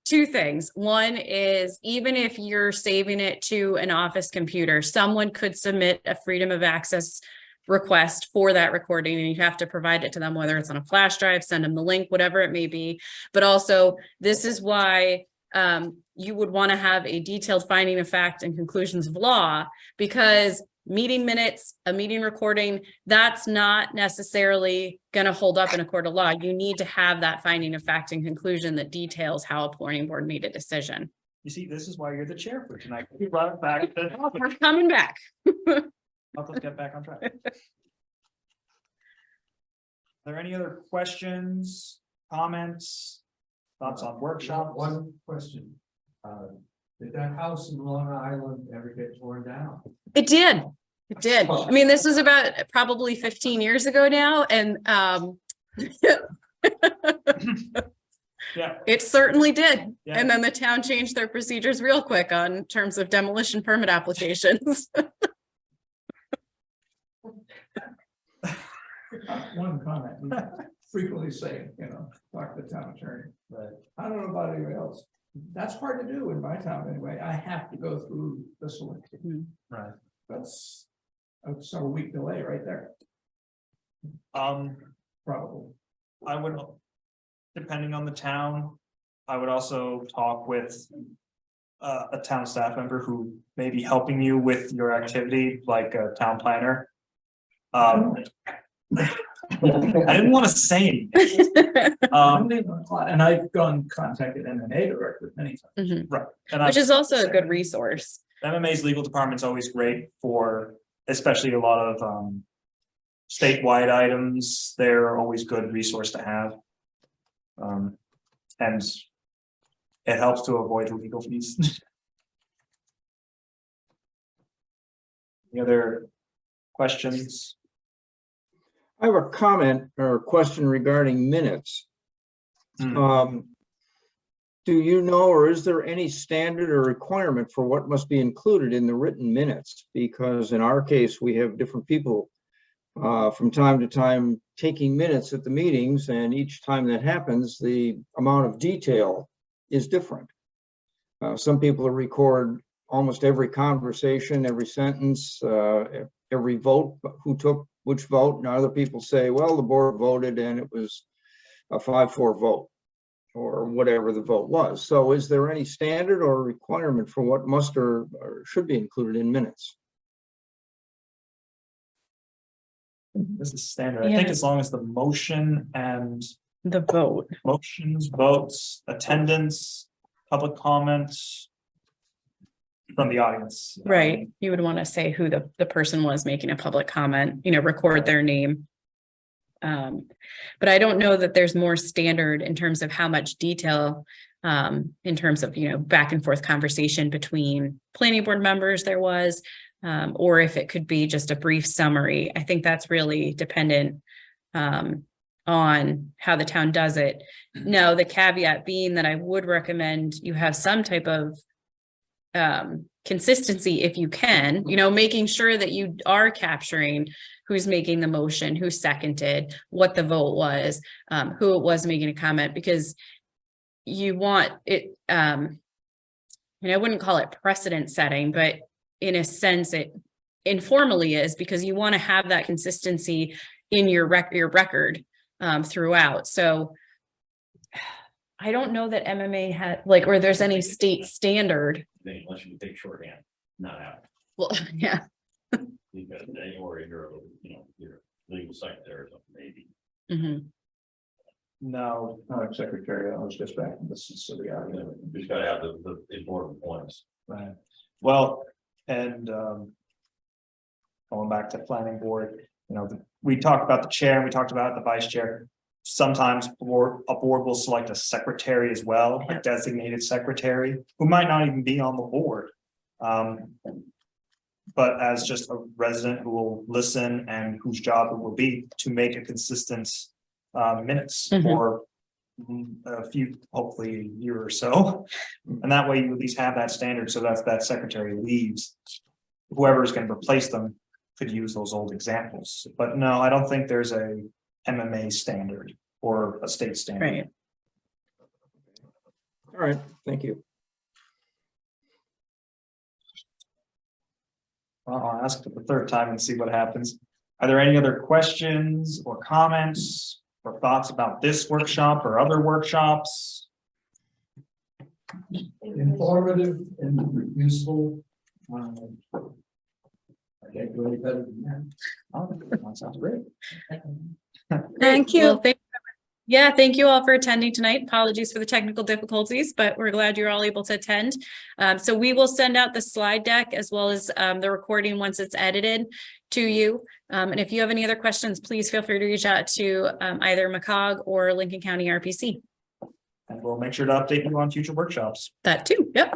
[SPEAKER 2] two things. One is, even if you're saving it to an office computer, someone could submit a freedom of access request for that recording, and you have to provide it to them, whether it's on a flash drive, send them the link, whatever it may be. But also, this is why you would want to have a detailed finding of fact and conclusions of law, because meeting minutes, a meeting recording, that's not necessarily going to hold up in a court of law. You need to have that finding of fact and conclusion that details how a planning board made a decision.
[SPEAKER 1] You see, this is why you're the chair for tonight. We brought it back.
[SPEAKER 2] We're coming back.
[SPEAKER 1] Help us get back on track. Are there any other questions, comments, thoughts on workshop?
[SPEAKER 7] One question. Did that house in Long Island ever get torn down?
[SPEAKER 2] It did. It did. I mean, this was about probably 15 years ago now, and
[SPEAKER 1] Yeah.
[SPEAKER 2] it certainly did.
[SPEAKER 1] Yeah.
[SPEAKER 2] And then the town changed their procedures real quick on terms of demolition permit applications.
[SPEAKER 8] One comment, we frequently say, talk to the town attorney, but I don't know about anybody else. That's hard to do in my town anyway. I have to go through the select.
[SPEAKER 1] Right.
[SPEAKER 8] That's a several week delay right there, probably.
[SPEAKER 1] I would, depending on the town, I would also talk with a town staff member who may be helping you with your activity, like a town planner. I didn't want to say anything.
[SPEAKER 8] And I've contacted MMA directly many times.
[SPEAKER 2] Mhm.
[SPEAKER 1] Right. And
[SPEAKER 2] Which is also a good resource.
[SPEAKER 1] MMA's legal department's always great for, especially a lot of statewide items. They're always good resource to have. And it helps to avoid legal fees. Any other questions?
[SPEAKER 8] I have a comment or a question regarding minutes.
[SPEAKER 1] Hmm.
[SPEAKER 8] Do you know, or is there any standard or requirement for what must be included in the written minutes? Because in our case, we have different people from time to time taking minutes at the meetings, and each time that happens, the amount of detail is different. Some people record almost every conversation, every sentence, every vote, who took which vote, and other people say, well, the board voted and it was a 5-4 vote, or whatever the vote was. So is there any standard or requirement for what must or should be included in minutes?
[SPEAKER 1] This is standard. I think as long as the motion and
[SPEAKER 2] The vote.
[SPEAKER 1] motions, votes, attendance, public comments from the audience.
[SPEAKER 2] Right. You would want to say who the person was making a public comment, record their name. But I don't know that there's more standard in terms of how much detail, in terms of, back and forth conversation between planning board members there was, or if it could be just a brief summary. I think that's really dependent on how the town does it. No, the caveat being that I would recommend you have some type of consistency if you can, making sure that you are capturing who's making the motion, who seconded, what the vote was, who it was making a comment, because you want it, and I wouldn't call it precedent setting, but in a sense it informally is, because you want to have that consistency in your record throughout. So I don't know that MMA had or there's any state standard.
[SPEAKER 5] Unless you take shorthand, not out.
[SPEAKER 2] Well, yeah.
[SPEAKER 5] Because then you're your legal secretary or something, maybe.
[SPEAKER 2] Mm-hmm.
[SPEAKER 1] No,
[SPEAKER 8] Secretary, I was just back in the Cincinnati.
[SPEAKER 5] You just gotta have the important points.
[SPEAKER 1] right. Well, and going back to planning board, we talked about the chair and we talked about the vice chair. sometimes a board will select a secretary as well, a designated secretary, who might not even be on the board. But as just a resident who will listen and whose job it will be to make a consistent minutes
[SPEAKER 2] Mhm.
[SPEAKER 1] for a few, hopefully a year or so. And that way you at least have that standard, so that if that secretary leaves, whoever is going to replace them could use those old examples. But no, I don't think there's a MMA standard or a state standard.
[SPEAKER 2] Right.
[SPEAKER 8] All right, thank you.
[SPEAKER 1] Well, I'll ask for the third time and see what happens. Are there any other questions or comments or thoughts about this workshop or other workshops?
[SPEAKER 7] Informative and useful. I can't do any better than that.
[SPEAKER 1] Oh, that sounds great.
[SPEAKER 10] Thank you.
[SPEAKER 2] Well, yeah, thank you all for attending tonight. Apologies for the technical difficulties, but we're glad you're all able to attend. So we will send out the slide deck as well as the recording once it's edited to you. And if you have any other questions, please feel free to reach out to either McCog or Lincoln County RPC.
[SPEAKER 1] And we'll make sure to update you on future workshops.
[SPEAKER 2] That too, yep.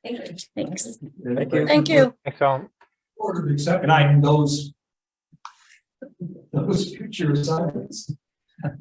[SPEAKER 6] Thank you.
[SPEAKER 2] Thanks.
[SPEAKER 8] Thank you.
[SPEAKER 10] Thank you.
[SPEAKER 13] Thanks all.
[SPEAKER 7] Order of accepting those future assignments.